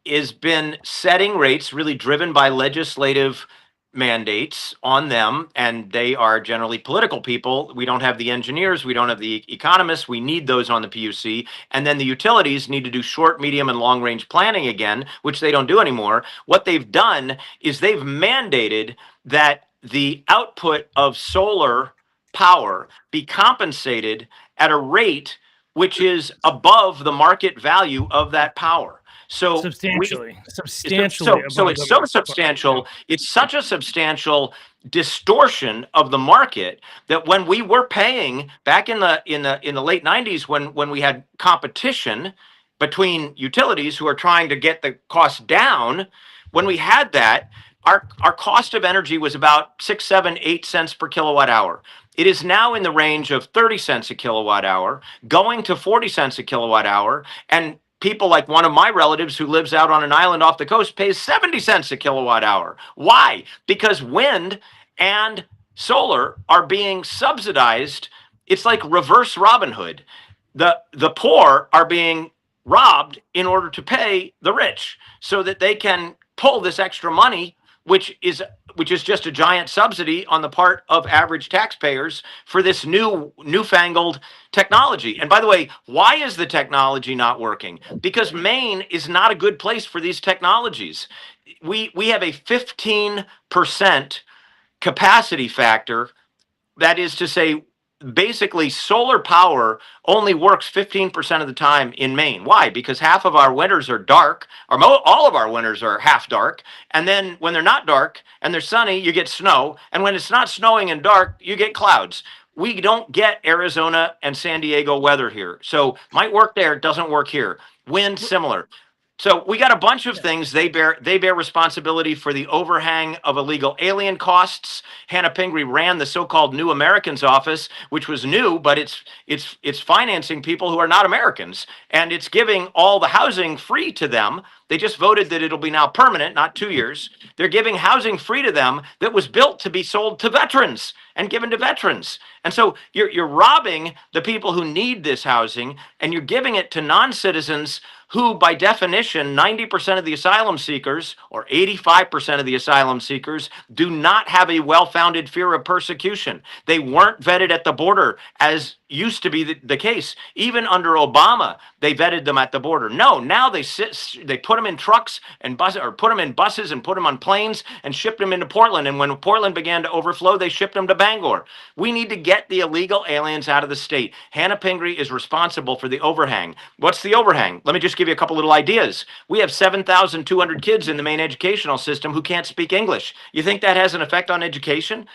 has been setting rates really driven by legislative mandates on them, and they are generally political people. We don't have the engineers, we don't have the economists. We need those on the PUC. And then the utilities need to do short, medium, and long range planning again, which they don't do anymore. What they've done is they've mandated that the output of solar power be compensated at a rate which is above the market value of that power. So substantially. So it's so substantial. It's such a substantial distortion of the market that when we were paying back in the late 90s, when we had competition between utilities who are trying to get the cost down, when we had that, our cost of energy was about 6, 7, 8 cents per kilowatt hour. It is now in the range of 30 cents a kilowatt hour, going to 40 cents a kilowatt hour, and people like one of my relatives who lives out on an island off the coast pays 70 cents a kilowatt hour. Why? Because wind and solar are being subsidized. It's like reverse Robin Hood. The poor are being robbed in order to pay the rich so that they can pull this extra money, which is just a giant subsidy on the part of average taxpayers for this newfangled technology. And by the way, why is the technology not working? Because Maine is not a good place for these technologies. We have a 15% capacity factor. That is to say, basically solar power only works 15% of the time in Maine. Why? Because half of our winters are dark, or all of our winters are half dark. And then when they're not dark and they're sunny, you get snow. And when it's not snowing and dark, you get clouds. we don't get Arizona and San Diego weather here. So might work there, doesn't work here. Wind similar. So we got a bunch of things. They bear responsibility for the overhang of illegal alien costs. Hannah Pingree ran the so-called New Americans office, which was new, but it's financing people who are not Americans, and it's giving all the housing free to them. They just voted that it'll be now permanent, not 2 years. They're giving housing free to them that was built to be sold to veterans and given to veterans. And so you're robbing the people who need this housing, and you're giving it to non-citizens who, by definition, 90% of the asylum seekers or 85% of the asylum seekers do not have a well-founded fear of persecution. They weren't vetted at the border, as used to be the case. Even under Obama, they vetted them at the border. No, now they put them in trucks and buses, or put them in buses and put them on planes and shipped them into Portland. And when Portland began to overflow, they shipped them to Bangor. We need to get the illegal aliens out of the state. Hannah Pingree is responsible for the overhang. What's the overhang? Let me just give you a couple little ideas. We have 7,200 kids in the Maine educational system who can't speak English. You think that has an effect on education?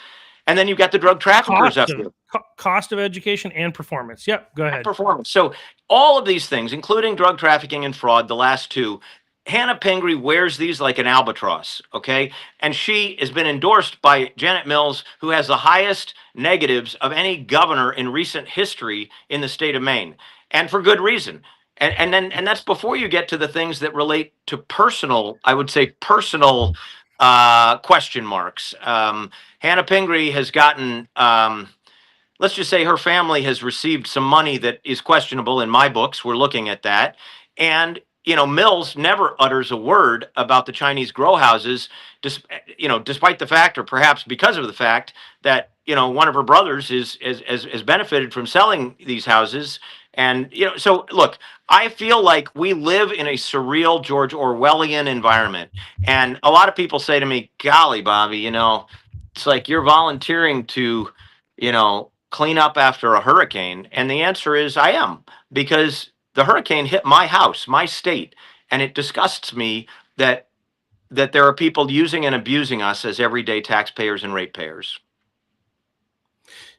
And then you've got the drug traffickers up there. Cost of education and performance. Yep, go ahead. Performance. So all of these things, including drug trafficking and fraud, the last two, Hannah Pingree wears these like an albatross, okay? And she has been endorsed by Janet Mills, who has the highest negatives of any governor in recent history in the state of Maine, and for good reason. And that's before you get to the things that relate to personal, I would say personal question marks. Hannah Pingree has gotten, let's just say her family has received some money that is questionable in my books. We're looking at that. And, Mills never utters a word about the Chinese grow houses, despite the fact, or perhaps because of the fact that, one of her brothers has benefited from selling these houses. And, so look, I feel like we live in a surreal George Orwellian environment. And a lot of people say to me, golly, Bobby, it's like you're volunteering to, clean up after a hurricane. And the answer is I am, because the hurricane hit my house, my state. And it disgusts me that there are people using and abusing us as everyday taxpayers and ratepayers.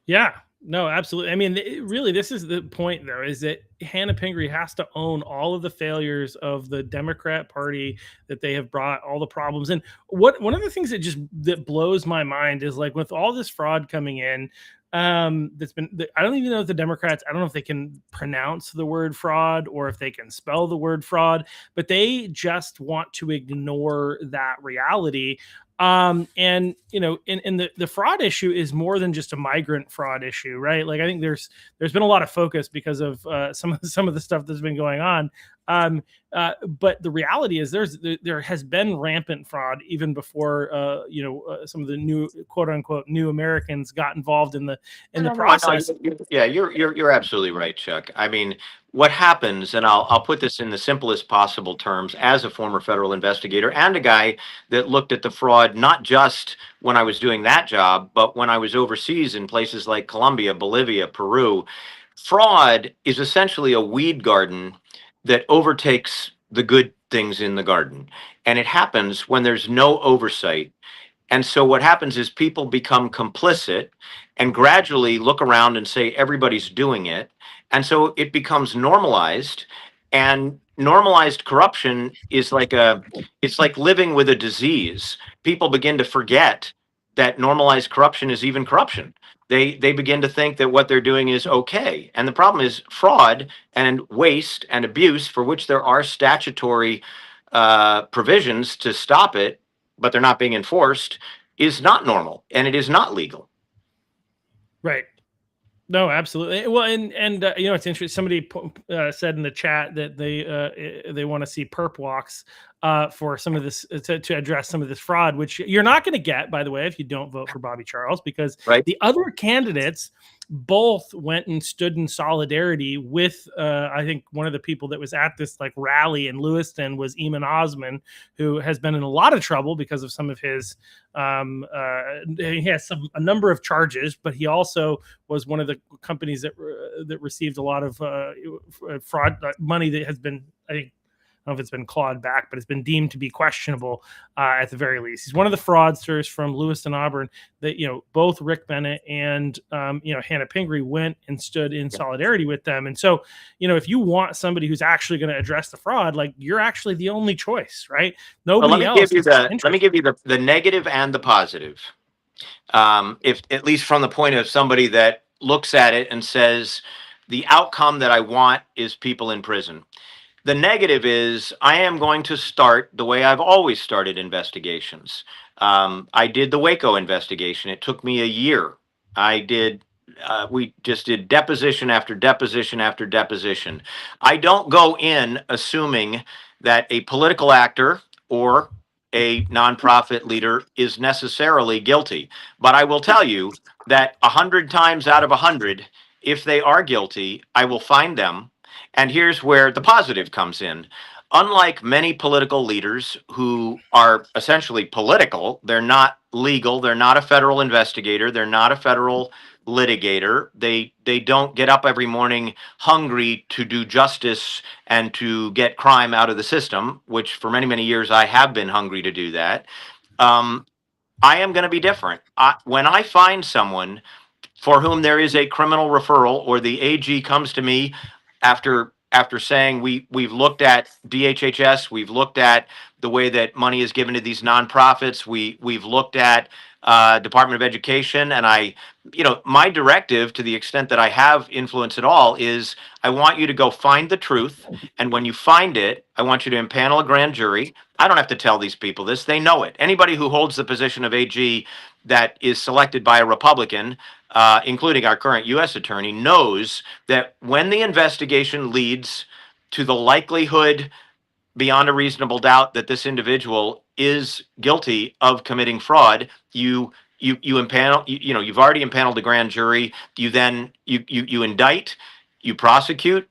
Yeah, no, absolutely. I mean, really, this is the point, though, is that Hannah Pingree has to own all of the failures of the Democrat Party, that they have brought all the problems. And one of the things that blows my mind is, like, with all this fraud coming in, I don't even know if the Democrats, I don't know if they can pronounce the word fraud or if they can spell the word fraud, but they just want to ignore that reality. And the fraud issue is more than just a migrant fraud issue, right? Like, I think there's been a lot of focus because of some of the stuff that's been going on. But the reality is there has been rampant fraud even before some of the new, quote unquote, new Americans got involved in the process. Yeah, you're absolutely right, Chuck. I mean, what happens, and I'll put this in the simplest possible terms, as a former federal investigator and a guy that looked at the fraud not just when I was doing that job, but when I was overseas in places like Colombia, Bolivia, Peru. Fraud is essentially a weed garden that overtakes the good things in the garden. And it happens when there's no oversight. And so what happens is people become complicit and gradually look around and say everybody's doing it. And so it becomes normalized, and normalized corruption is it's like living with a disease. People begin to forget that normalized corruption is even corruption. They begin to think that what they're doing is okay. And the problem is fraud and waste and abuse, for which there are statutory provisions to stop it, but they're not being enforced, is not normal, and it is not legal. Right. No, absolutely. Well, and it's interesting. Somebody said in the chat that they want to see perp walks for some of this to address some of this fraud, which you're not going to get, by the way, if you don't vote for Bobby Charles, because the other candidates both went and stood in solidarity with, I think one of the people that was at this like rally in Lewiston was Eamon Osman, who has been in a lot of trouble because of some of his, he has a number of charges, but he also was one of the companies that received a lot of fraud money that has been, I think, know if it's been clawed back, but it's been deemed to be questionable at the very least. He's one of the fraudsters from Lewiston, Auburn, that, both Rick Bennett and, Hannah Pingree went and stood in solidarity with them. And so, if you want somebody who's actually going to address the fraud, like, you're actually the only choice, right? Nobody Let me else. give you the negative and the positive. If at least from the point of somebody that looks at it and says, the outcome that I want is people in prison. The negative is I am going to start the way I've always started investigations. I did the Waco investigation. It took me a year. We just did deposition after deposition after deposition. I don't go in assuming that a political actor or a nonprofit leader is necessarily guilty. But I will tell you that 100 times out of 100, if they are guilty, I will find them. And here's where the positive comes in. Unlike many political leaders who are essentially political, they're not legal, they're not a federal investigator, they're not a federal litigator. They don't get up every morning hungry to do justice and to get crime out of the system, which for many, many years I have been hungry to do that. I am going to be different. When I find someone for whom there is a criminal referral, or the AG comes to me after saying we've looked at DHHS, we've looked at the way that money is given to these nonprofits, we've looked at Department of Education, and my directive, to the extent that I have influence at all, is I want you to go find the truth, and when you find it, I want you to impanel a grand jury. I don't have to tell these people this; they know it. Anybody who holds the position of AG that is selected by a Republican, including our current U.S. attorney, knows that when the investigation leads to the likelihood beyond a reasonable doubt that this individual is guilty of committing fraud, you impanel, you've already impaneled the grand jury. You then you indict, you prosecute.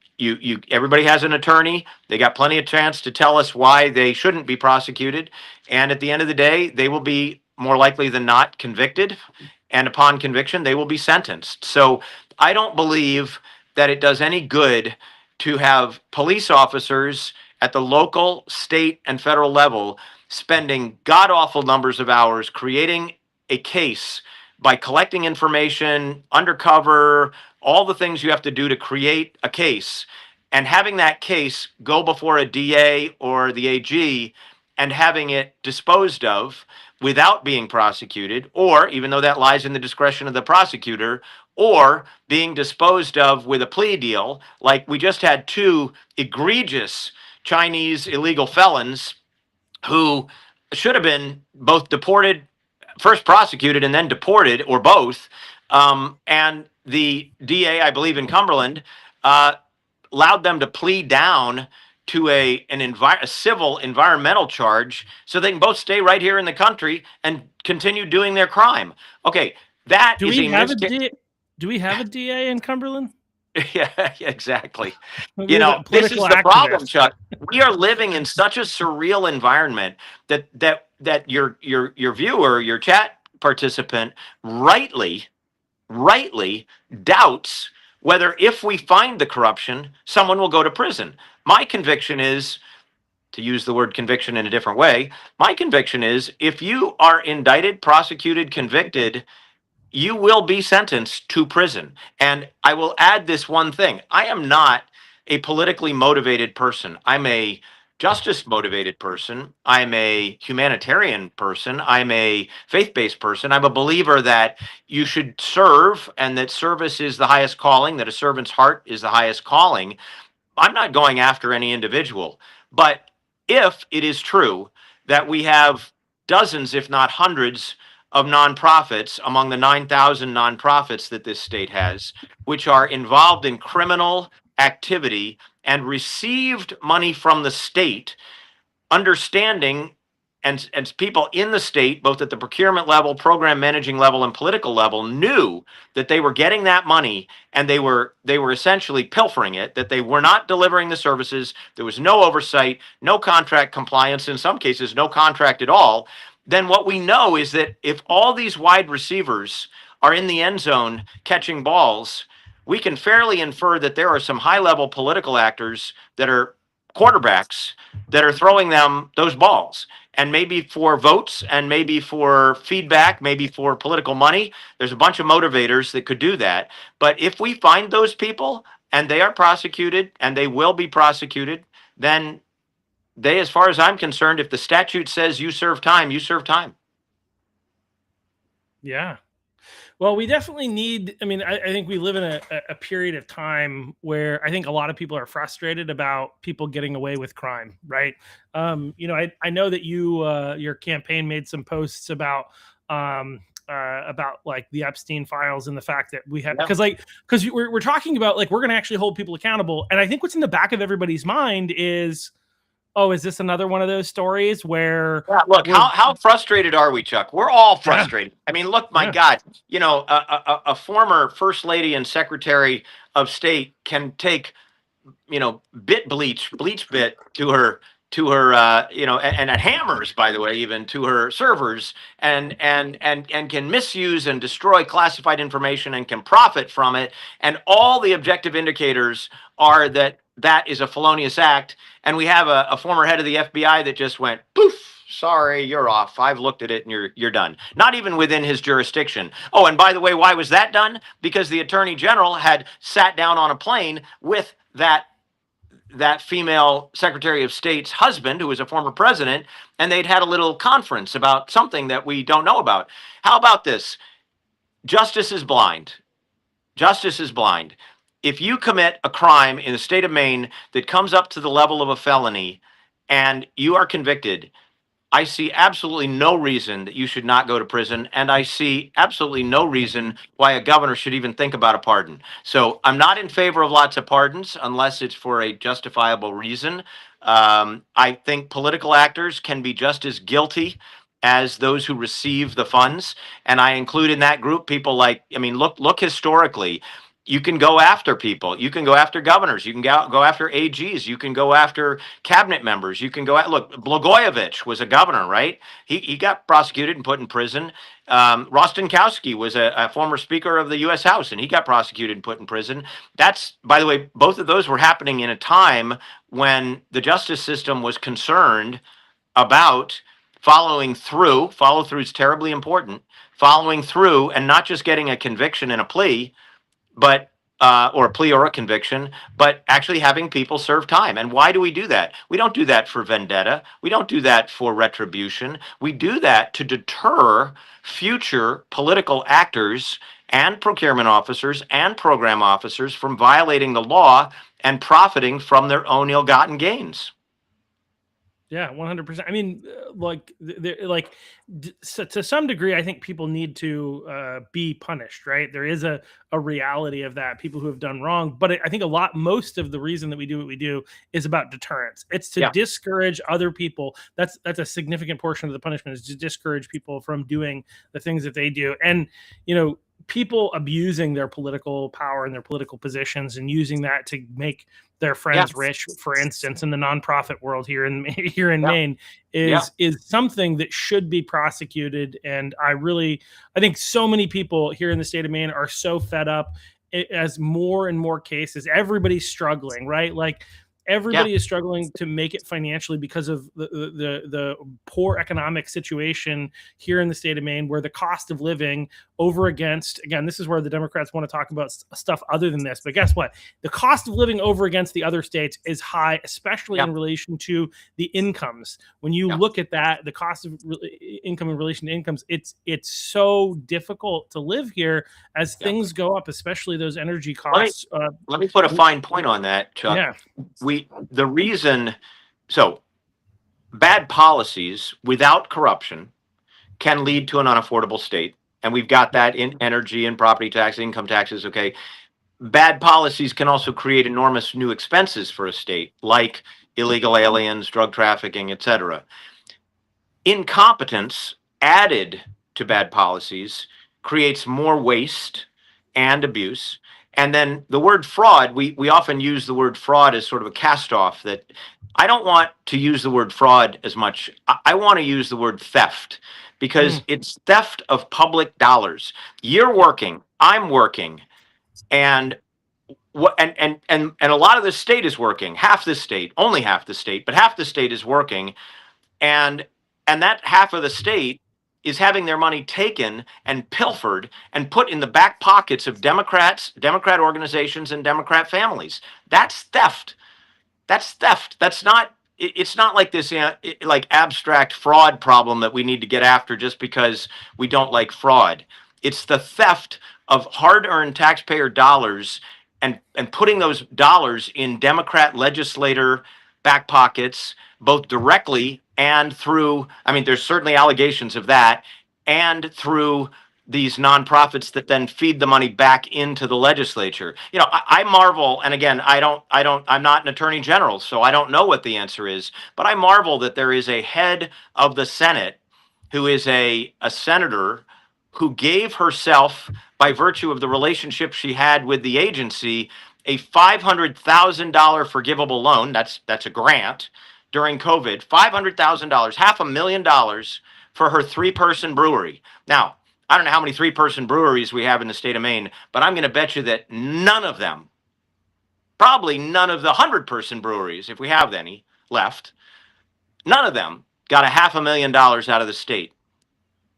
Everybody has an attorney. They got plenty of chance to tell us why they shouldn't be prosecuted, and at the end of the day, they will be more likely than not convicted, and upon conviction, they will be sentenced. So I don't believe that it does any good to have police officers at the local, state, and federal level spending god-awful numbers of hours creating a case by collecting information, undercover, all the things you have to do to create a case, and having that case go before a DA or the AG and having it disposed of without being prosecuted, or, even though that lies in the discretion of the prosecutor, or being disposed of with a plea deal. Like, we just had two egregious Chinese illegal felons who should have been both deported, first prosecuted and then deported, or both. And the DA, I believe in Cumberland, allowed them to plead down to a civil environmental charge so they can both stay right here in the country and continue doing their crime. Okay, that do we have a DA in Cumberland? Yeah, exactly. This is the problem, Chuck. We are living in such a surreal environment that your viewer, your chat participant, rightly doubts whether, if we find the corruption, someone will go to prison. My conviction is, to use the word conviction in a different way, my conviction is, if you are indicted, prosecuted, convicted, you will be sentenced to prison. And I will add this one thing. I am not a politically motivated person. I'm a justice motivated person. I'm a humanitarian person. I'm a faith-based person. I'm a believer that you should serve, and that service is the highest calling, that a servant's heart is the highest calling. I'm not going after any individual. But if it is true that we have dozens, if not hundreds, of nonprofits among the 9,000 nonprofits that this state has, which are involved in criminal activity and received money from the state, understanding, and people in the state, both at the procurement level, program managing level, and political level, knew that they were getting that money, and they were essentially pilfering it, that they were not delivering the services. There was no oversight, no contract compliance, in some cases, no contract at all. Then what we know is that if all these wide receivers are in the end zone catching balls, we can fairly infer that there are some high-level political actors that are quarterbacks that are throwing them those balls. And maybe for votes and maybe for feedback, maybe for political money. There's a bunch of motivators that could do that. But if we find those people and they are prosecuted and they will be prosecuted, then they, as far as I'm concerned, if the statute says you serve time, you serve time. Yeah. Well, we definitely need, I mean, I think we live in a period of time where I think a lot of people are frustrated about people getting away with crime, right? I know that your campaign made some posts about like the Epstein files and the fact that we have, because we're talking about like, we're going to actually hold people accountable. And I think what's in the back of everybody's mind is, oh, is this another one of those stories where look, how frustrated are we, Chuck? We're all frustrated. I mean, look, my God, a former first lady and secretary of state can take, bleach bit to her, and at hammers, by the way, even to her servers, and can misuse and destroy classified information and can profit from it. And all the objective indicators are that is a felonious act. And we have a former head of the FBI that just went poof. Sorry, you're off. I've looked at it and you're done. Not even within his jurisdiction. Oh, and by the way, why was that done? Because the attorney general had sat down on a plane with that female Secretary of State's husband, who was a former president, and they'd had a little conference about something that we don't know about. How about this? Justice is blind. Justice is blind. If you commit a crime in the state of Maine that comes up to the level of a felony and you are convicted, I see absolutely no reason that you should not go to prison, and I see absolutely no reason why a governor should even think about a pardon. So I'm not in favor of lots of pardons unless it's for a justifiable reason. I think political actors can be just as guilty as those who receive the funds, and I include in that group people like, I mean, look historically. You can go after people. You can go after governors. You can go after AGs. You can go after cabinet members. You can go at, look, Blagojevich was a governor, right? He got prosecuted and put in prison. Rostenkowski was a former Speaker of the U.S. House, and he got prosecuted and put in prison. That's, by the way, both of those were happening in a time when the justice system was concerned about following through. Follow through is terribly important. Following through and not just getting a conviction and a plea, but or a plea or a conviction, but actually having people serve time. And why do we do that? We don't do that for vendetta. We don't do that for retribution. We do that to deter future political actors and procurement officers and program officers from violating the law and profiting from their own ill-gotten gains. Yeah, 100%. I mean, so to some degree, I think people need to be punished, right? There is a reality of that, people who have done wrong. But I think most of the reason that we do what we do is about deterrence. It's to discourage other people. That's a significant portion of the punishment, is to discourage people from doing the things that they do. And, people abusing their political power and their political positions and using that to make their friends rich, for instance, in the nonprofit world here in Maine, is something that should be prosecuted. And I think so many people here in the state of Maine are so fed up as more and more cases. Everybody's struggling, right? Like everybody is struggling to make it financially because of the poor economic situation here in the state of Maine, where the cost of living over against, again, this is where the Democrats want to talk about stuff other than this, but guess what? The cost of living over against the other states is high, especially in relation to the incomes. When you look at that, the cost of income in relation to incomes, it's so difficult to live here as things go up, especially those energy costs. Let me put a fine point on that, Chuck. So bad policies without corruption can lead to an unaffordable state. And we've got that in energy and property tax, income taxes. Okay. Bad policies can also create enormous new expenses for a state, like illegal aliens, drug trafficking, etc. Incompetence added to bad policies creates more waste and abuse. And then the word fraud, we often use the word fraud as sort of a cast off. That I don't want to use the word fraud as much. I want to use the word theft, because it's theft of public dollars. You're working, I'm working, and what and a lot of the state is working. Half the state, only half the state, but half the state is working, and that half of the state is having their money taken and pilfered and put in the back pockets of Democrats, Democrat organizations, and Democrat families. That's theft. That's theft. That's not. It's not like this like abstract fraud problem that we need to get after just because we don't like fraud. It's the theft of hard-earned taxpayer dollars and putting those dollars in Democrat legislator back pockets, both directly and through. I mean, there's certainly allegations of that, and through these nonprofits that then feed the money back into the legislature. You know, I marvel, and again, I'm not an attorney general, so I don't know what the answer is, but I marvel that there is a head of the Senate who is a senator who gave herself, by virtue of the relationship she had with the agency, a $500,000 forgivable loan. That's a grant during COVID, $500,000, $500,000 for her 3-person brewery. Now, I don't know how many 3-person breweries we have in the state of Maine, but I'm going to bet you that none of them, probably none of the 100-person breweries, if we have any left, none of them got a $500,000 out of the state.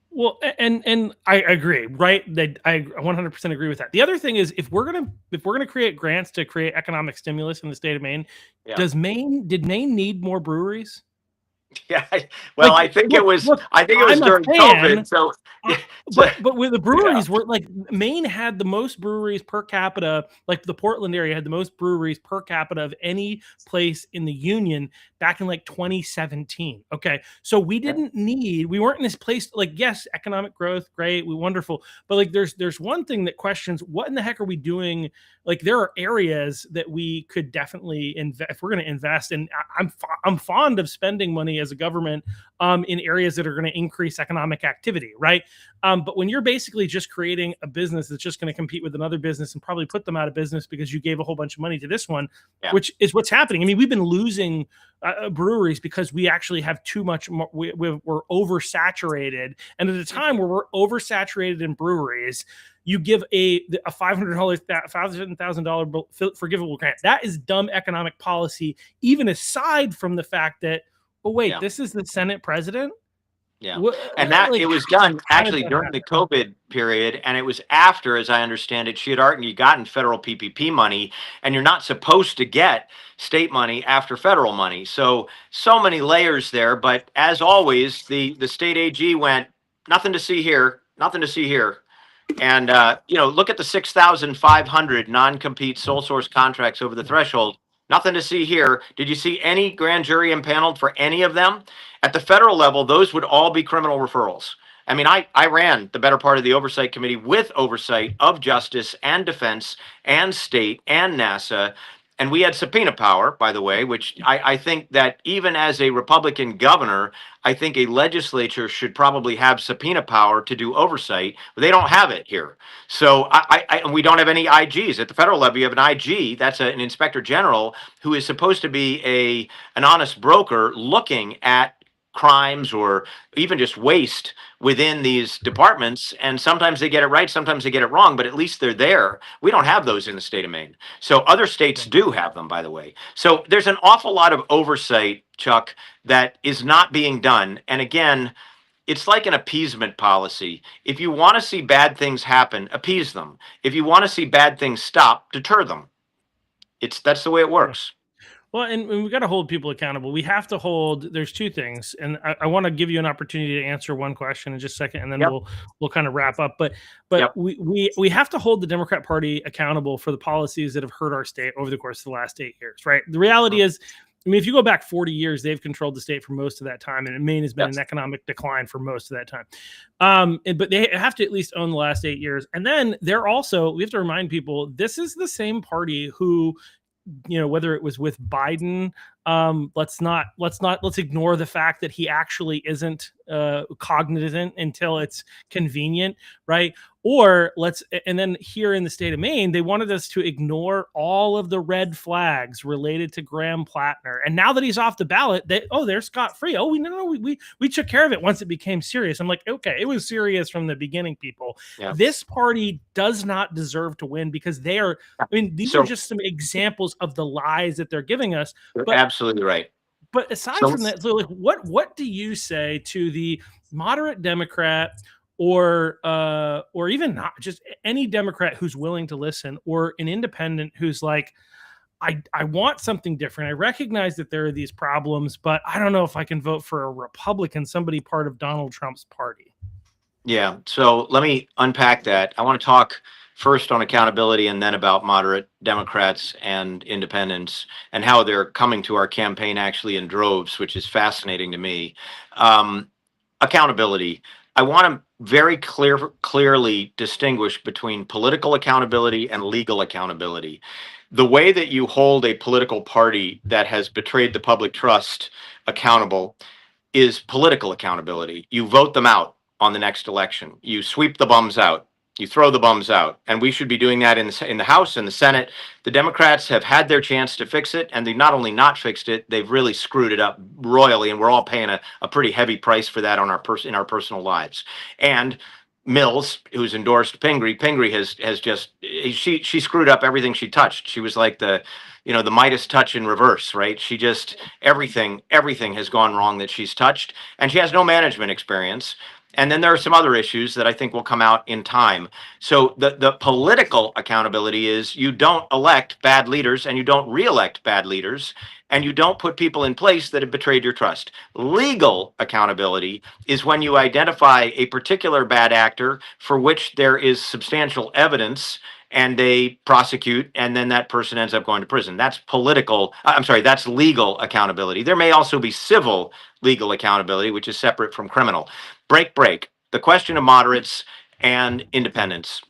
Well, and I agree, right? That I 100% agree with that. The other thing is, if we're gonna create grants to create economic stimulus in the state of Maine, Yeah. did Maine need more breweries? Yeah. Well, Like, I think look, it was. look, I think it was I'm a during fan, COVID. So, but with the breweries, were like Maine had the most breweries per capita. Like the Portland area had the most breweries per capita of any place in the union back in like 2017. Okay, so we weren't in this place. Like, yes, economic growth, great, wonderful, but like there's one thing that questions: what in the heck are we doing? Like, there are areas that we could definitely invest if we're going to invest. And I'm fond of spending money as a government in areas that are going to increase economic activity, right? But when you're basically just creating a business that's just going to compete with another business and probably put them out of business because you gave a whole bunch of money to this one, which is what's happening. I mean, we've been losing breweries because we actually have too much. We're oversaturated, and at a time where we're oversaturated in breweries, you give a $500,000 forgivable grant. That is dumb economic policy, even aside from the fact that, oh wait, this is the Senate president. Yeah. And that it was done actually during the COVID period. And it was after, as I understand it, she had already gotten federal PPP money, and you're not supposed to get state money after federal money. So many layers there. But as always, the state AG went, nothing to see here, nothing to see here. And, look at the 6,500 non-compete sole source contracts over the threshold. Nothing to see here. Did you see any grand jury impaneled for any of them? At the federal level, those would all be criminal referrals. I mean, I ran the better part of the oversight committee with oversight of justice and defense and state and NASA. And we had subpoena power, by the way, which I think that even as a Republican governor, I think a legislature should probably have subpoena power to do oversight, but they don't have it here. So and we don't have any IGs. At the federal level, you have an IG, that's an inspector general, who is supposed to be an honest broker looking at crimes or even just waste within these departments. And sometimes they get it right, sometimes they get it wrong, but at least they're there. We don't have those in the state of Maine. So other states do have them, by the way. So there's an awful lot of oversight, Chuck, that is not being done. And again, it's like an appeasement policy. If you want to see bad things happen, appease them. If you want to see bad things stop, deter them. That's the way it works. Well, and we've got to hold people accountable. We have to hold. There's two things, and I want to give you an opportunity to answer one question in just a second, and then we'll kind of wrap up. But we have to hold the Democrat Party accountable for the policies that have hurt our state over the course of the last 8 years. Right. The reality is, I mean, if you go back 40 years, they've controlled the state for most of that time, and Maine has been in economic decline for most of that time. But they have to at least own the last 8 years, and then they're also. We have to remind people this is the same party who, whether it was with Biden let's ignore the fact that he actually isn't cognizant until it's convenient, right? Or and then here in the state of Maine, they wanted us to ignore all of the red flags related to Graham Plattner. And now that he's off the ballot, they're scot free. Oh, we took care of it once it became serious. I'm like, okay, it was serious from the beginning, people. Yeah. This party does not deserve to win because they are, I mean, these are just some examples of the lies that they're giving us. You're absolutely right. But aside from that, so like, what do you say to the moderate Democrat or even not just any Democrat who's willing to listen, or an independent who's like, I want something different. I recognize that there are these problems, but I don't know if I can vote for a Republican, somebody part of Donald Trump's party. Yeah. So let me unpack that. I want to talk first on accountability and then about moderate Democrats and independents and how they're coming to our campaign actually in droves, which is fascinating to me. Accountability. I want to very clearly distinguish between political accountability and legal accountability. The way that you hold a political party that has betrayed the public trust accountable is political accountability. You vote them out on the next election. You sweep the bums out. You throw the bums out. And we should be doing that in the House and the Senate. The Democrats have had their chance to fix it, and they've not only not fixed it, they've really screwed it up royally, and we're all paying a pretty heavy price for that on in our personal lives. And Mills, who's endorsed Pingree has just she screwed up everything she touched. She was like the Midas touch in reverse, right? She just everything has gone wrong that she's touched, and she has no management experience. And then there are some other issues that I think will come out in time. So the political accountability is you don't elect bad leaders and you don't reelect bad leaders and you don't put people in place that have betrayed your trust. Legal accountability is when you identify a particular bad actor for which there is substantial evidence and they prosecute, and then that person ends up going to prison. That's that's legal accountability. There may also be civil legal accountability, which is separate from criminal. Break. The question of moderates and independents.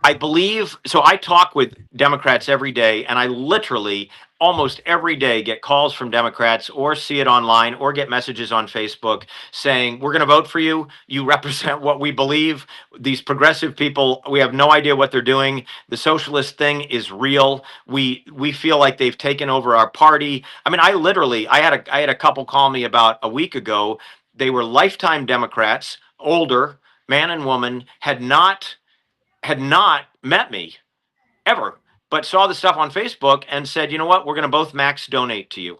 I believe, so I talk with Democrats every day, and I literally almost every day get calls from Democrats or see it online or get messages on Facebook saying, we're going to vote for you. You represent what we believe. These progressive people, we have no idea what they're doing. The socialist thing is real. We feel like they've taken over our party. I mean, I had a couple call me about a week ago. They were lifetime Democrats, older, man and woman, had not met me ever, but saw the stuff on Facebook and said, you know what, we're going to both max donate to you.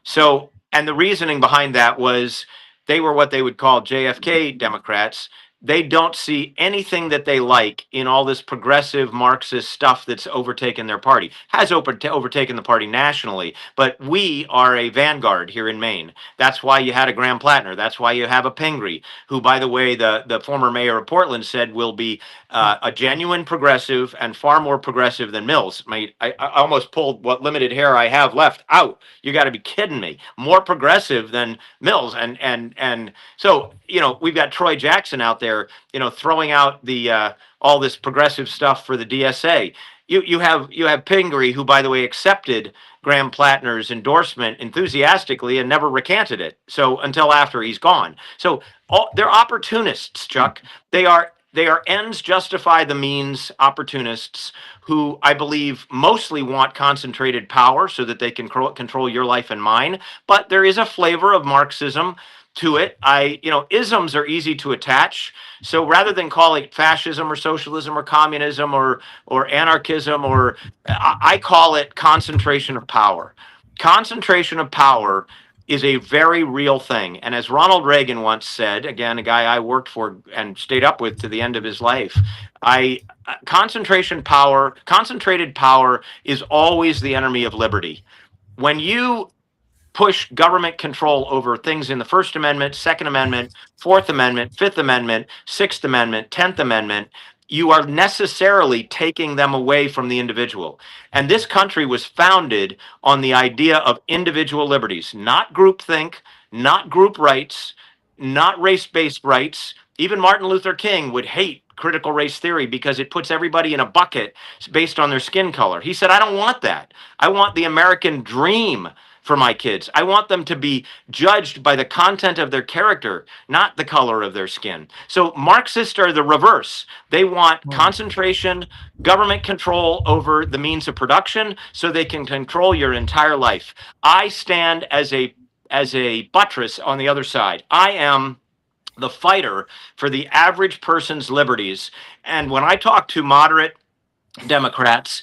So, and the reasoning behind that was they were what they would call JFK Democrats. They don't see anything that they like in all this progressive Marxist stuff that's overtaken their party. Has overtaken the party nationally, but we are a vanguard here in Maine. That's why you had a Graham Plattner. That's why you have a Pingree, who, by the way, the former mayor of Portland said will be a genuine progressive and far more progressive than Mills. I almost pulled what limited hair I have left out. You got to be kidding me. More progressive than Mills. And so, we've got Troy Jackson out there, throwing out the all this progressive stuff for the DSA. You have Pingree, who, by the way, accepted Graham Plattner's endorsement enthusiastically and never recanted it. So until after he's gone. So they're opportunists, Chuck. They are ends justify the means opportunists who I believe mostly want concentrated power so that they can control your life and mine. But there is a flavor of Marxism to it. Isms are easy to attach. So rather than call it fascism or socialism or communism or anarchism, or I call it concentration of power. Concentration of power is a very real thing. And as Ronald Reagan once said, again, a guy I worked for and stayed up with to the end of his life, concentrated power is always the enemy of liberty. When you push government control over things in the First Amendment, Second Amendment, Fourth Amendment, Fifth Amendment, Sixth Amendment, 10th Amendment, you are necessarily taking them away from the individual. And this country was founded on the idea of individual liberties, not groupthink, not group rights, not race-based rights. Even Martin Luther King would hate critical race theory because it puts everybody in a bucket based on their skin color. He said, I don't want that. I want the American dream for my kids. I want them to be judged by the content of their character, not the color of their skin. So Marxists are the reverse. They want concentration, government control over the means of production so they can control your entire life. I stand as a buttress on the other side. I am the fighter for the average person's liberties. And when I talk to moderate Democrats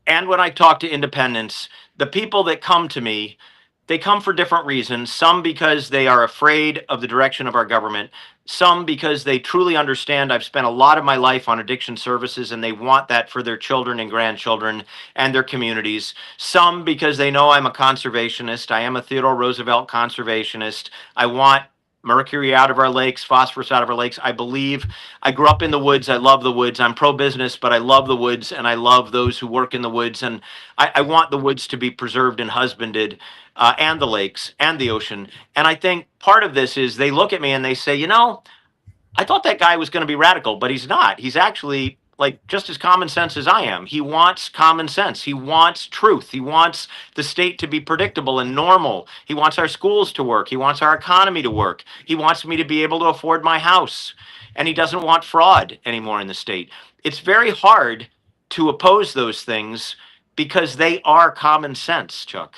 and when I talk to independents, the people that come to me, they come for different reasons. Some because they are afraid of the direction of our government. Some because they truly understand I've spent a lot of my life on addiction services and they want that for their children and grandchildren and their communities. Some because they know I'm a conservationist. I am a Theodore Roosevelt conservationist. I want mercury out of our lakes, phosphorus out of our lakes. I believe I grew up in the woods. I love the woods. I'm pro-business, but I love the woods and I love those who work in the woods. And I want the woods to be preserved and husbanded, and the lakes and the ocean. And I think part of this is they look at me and they say, you know, I thought that guy was going to be radical, but he's not. He's actually like just as common sense as I am. He wants common sense. He wants truth. He wants the state to be predictable and normal. He wants our schools to work. He wants our economy to work. He wants me to be able to afford my house. And he doesn't want fraud anymore in the state. It's very hard to oppose those things because they are common sense, Chuck.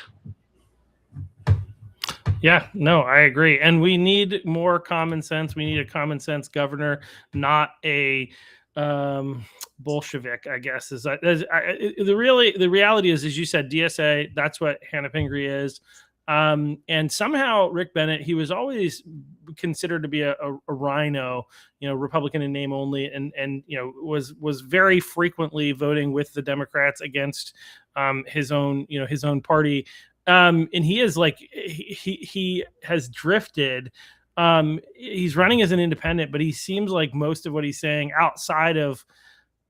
Yeah, no, I agree. And we need more common sense. We need a common sense governor, not a Bolshevik, I guess. The reality is, as you said, DSA, that's what Hannah Pingree is. And somehow Rick Bennett, he was always considered to be a rhino, Republican in name only, and was very frequently voting with the Democrats against his own party. And he is like he has drifted. He's running as an independent, but he seems like most of what he's saying outside of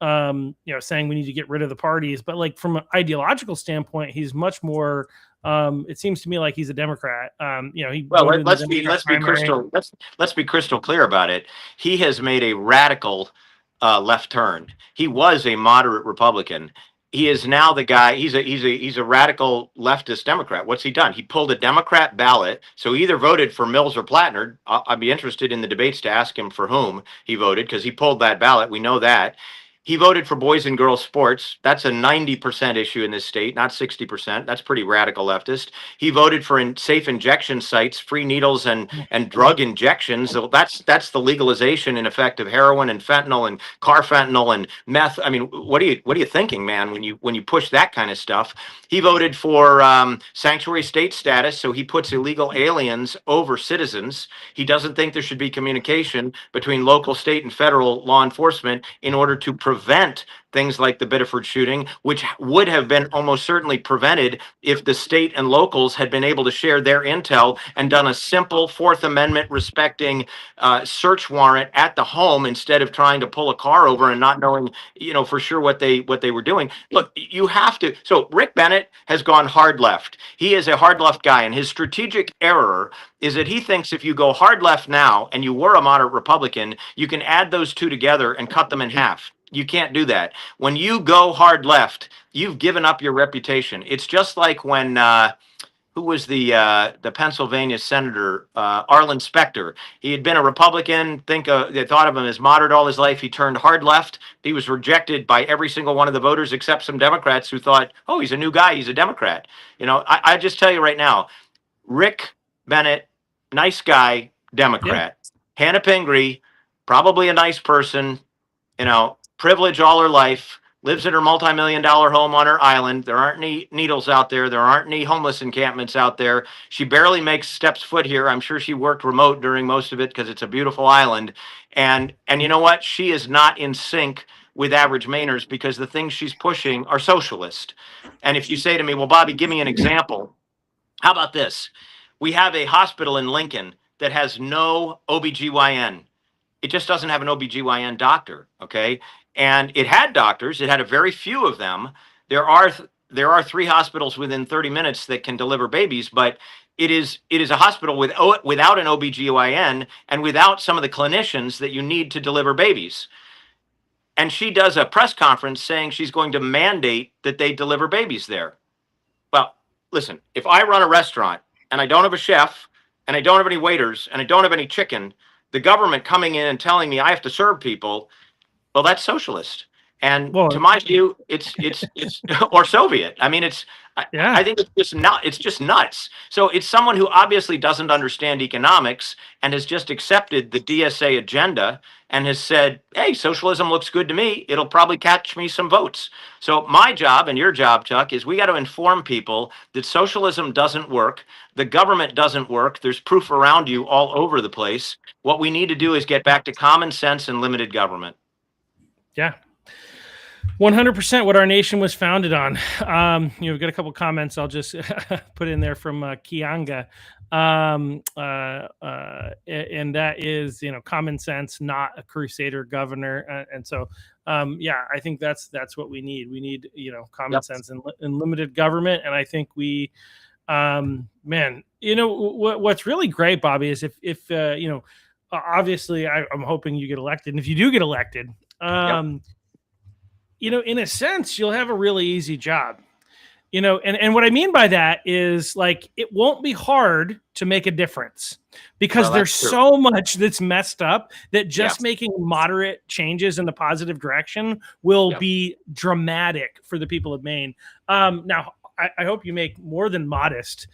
saying we need to get rid of the parties, but like from an ideological standpoint, he's much more it seems to me like he's a Democrat. Let's be crystal clear about it. He has made a radical left turn. He was a moderate Republican. He is now the guy. He's a radical leftist Democrat. What's he done? He pulled a Democrat ballot. So he either voted for Mills or Plattner. I'd be interested in the debates to ask him for whom he voted because he pulled that ballot. We know that. He voted for boys and girls sports. That's a 90% issue in this state, not 60%. That's pretty radical leftist. He voted for safe injection sites, free needles and drug injections. So that's the legalization in effect of heroin and fentanyl and carfentanil and meth. I mean, what are you thinking, man, when you push that kind of stuff? He voted for sanctuary state status, so he puts illegal aliens over citizens. He doesn't think there should be communication between local, state, and federal law enforcement in order to prevent things like the Biddeford shooting, which would have been almost certainly prevented if the state and locals had been able to share their intel and done a simple Fourth Amendment respecting search warrant at the home instead of trying to pull a car over and not knowing, for sure what they were doing. Look, you have to. So Rick Bennett has gone hard left. He is a hard left guy, and his strategic error is that he thinks if you go hard left now and you were a moderate Republican, you can add those two together and cut them in half. You can't do that. When you go hard left, you've given up your reputation. It's just like when who was the Pennsylvania senator, Arlen Specter. He had been a Republican. They thought of him as moderate all his life. He turned hard left. He was rejected by every single one of the voters except some Democrats who thought, oh, he's a new guy. He's a Democrat. I just tell you right now, Rick Bennett, nice guy, Democrat. Yeah. Hannah Pingree, probably a nice person, privilege all her life, lives in her multi-million-dollar home on her island. There aren't any needles out there. There aren't any homeless encampments out there. She barely makes steps foot here. I'm sure she worked remote during most of it because it's a beautiful island. And you know what? She is not in sync with average Mainers because the things she's pushing are socialist. And if you say to me, well, Bobby, give me an example. How about this? We have a hospital in Lincoln that has no OBGYN. It just doesn't have an OBGYN doctor, okay? And it had doctors. It had a very few of them. There are 3 hospitals within 30 minutes that can deliver babies, but it is a hospital without an OBGYN and without some of the clinicians that you need to deliver babies. And she does a press conference saying she's going to mandate that they deliver babies there. Well, listen, if I run a restaurant and I don't have a chef and I don't have any waiters and I don't have any chicken, the government coming in and telling me I have to serve people, well, that's socialist. And Well, to my view, it's or Soviet. I mean, yeah. I think it's just nuts. So it's someone who obviously doesn't understand economics and has just accepted the DSA agenda and has said, "Hey, socialism looks good to me. It'll probably catch me some votes." So my job and your job, Chuck, is we got to inform people that socialism doesn't work. The government doesn't work. There's proof around you all over the place. What we need to do is get back to common sense and limited government. Yeah. 100% what our nation was founded on. We've got a couple comments I'll just put in there from Kianga. And that is, common sense, not a crusader governor. And so, I think that's what we need. We need, common sense and limited government. And I think we, what's really great, Bobby, is if obviously I'm hoping you get elected. And if you do get elected, in a sense, you'll have a really easy job, and what I mean by that is like, it won't be hard to make a difference because there's so much that's messed up that just making moderate changes in the positive direction will be dramatic for the people of Maine. Now, I hope you make more than modest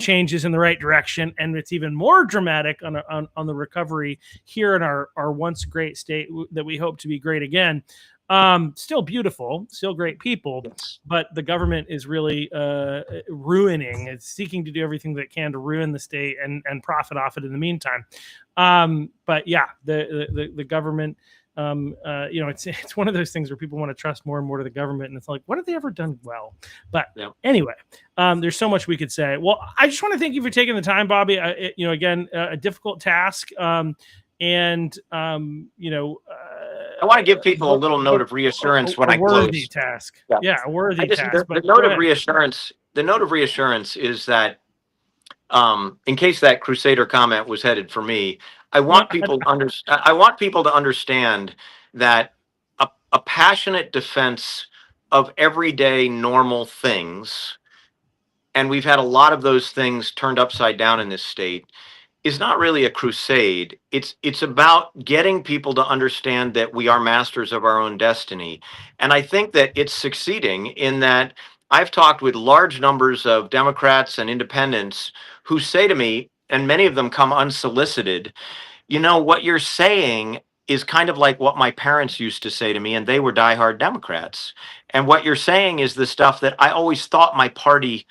changes in the right direction, and it's even more dramatic on the recovery here in our once great state that we hope to be great again. Still beautiful, still great people, but the government is really ruining. It's seeking to do everything that it can to ruin the state and profit off it in the meantime. But yeah, the government. It's one of those things where people want to trust more and more to the government, and it's like, what have they ever done well? But anyway, there's so much we could say. Well, I just want to thank you for taking the time, Bobby. Again, a difficult task, I want to give people a little note of reassurance when I close. A worthy task. Yeah, a worthy task. The note of reassurance. The note of reassurance is that, in case that crusader comment was headed for me, I want people to understand that a passionate defense of everyday normal things, and we've had a lot of those things turned upside down in this state, is not really a crusade. It's about getting people to understand that we are masters of our own destiny. And I think that it's succeeding in that I've talked with large numbers of Democrats and independents who say to me, and many of them come unsolicited, what you're saying is kind of like what my parents used to say to me, and they were diehard Democrats. And what you're saying is the stuff that I always thought my party,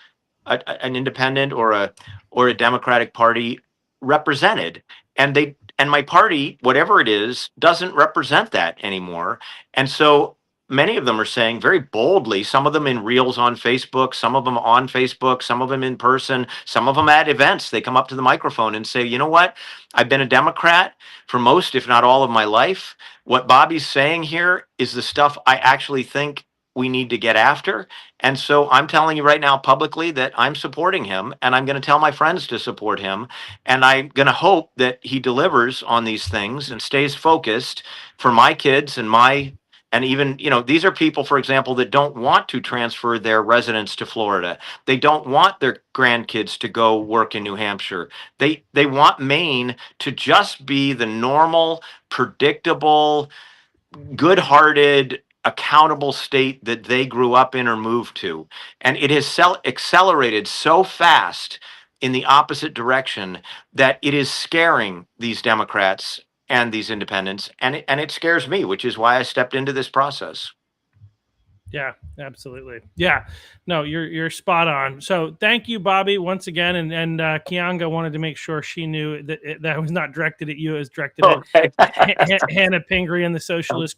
an independent or a Democratic party, represented. And my party, whatever it is, doesn't represent that anymore. And so many of them are saying very boldly, some of them in reels on Facebook, some of them on Facebook, some of them in person, some of them at events. They come up to the microphone and say, you know what? I've been a Democrat for most, if not all, of my life. What Bobby's saying here is the stuff I actually think we need to get after. And so I'm telling you right now publicly that I'm supporting him, and I'm going to tell my friends to support him. And I'm going to hope that he delivers on these things and stays focused for my kids and even, these are people, for example, that don't want to transfer their residence to Florida. They don't want their grandkids to go work in New Hampshire. They want Maine to just be the normal, predictable, good-hearted, accountable state that they grew up in or moved to. And it has accelerated so fast in the opposite direction that it is scaring these Democrats and these independents, and it scares me, which is why I stepped into this process. Yeah, absolutely. Yeah, no, you're spot on. So thank you, Bobby, once again. And Kianga wanted to make sure she knew that was not directed at you; it was directed at Hannah Pingree and the socialists.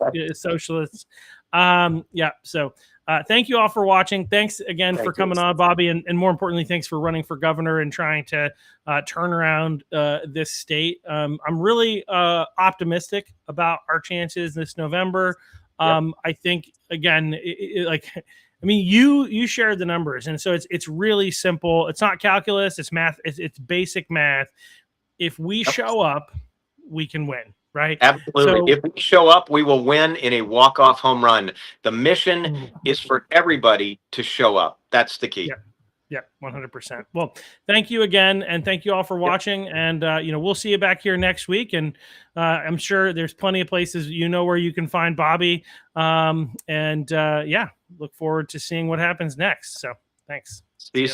So thank you all for watching. Thanks again for coming on, Bobby, and more importantly, thanks for running for governor and trying to turn around this state. I'm really optimistic about our chances this November. I think again, you shared the numbers, and so it's really simple. It's not calculus, it's math. It's basic math. If we show up, we can win. right? Absolutely. So If we show up, we will win in a walk-off home run. The mission ooh, is for everybody to show up. That's the key. yeah. Yeah, 100%. Well, thank you again. And thank you all for watching. And, we'll see you back here next week. And I'm sure there's plenty of places, where you can find Bobby. Look forward to seeing what happens next. So thanks. See you soon.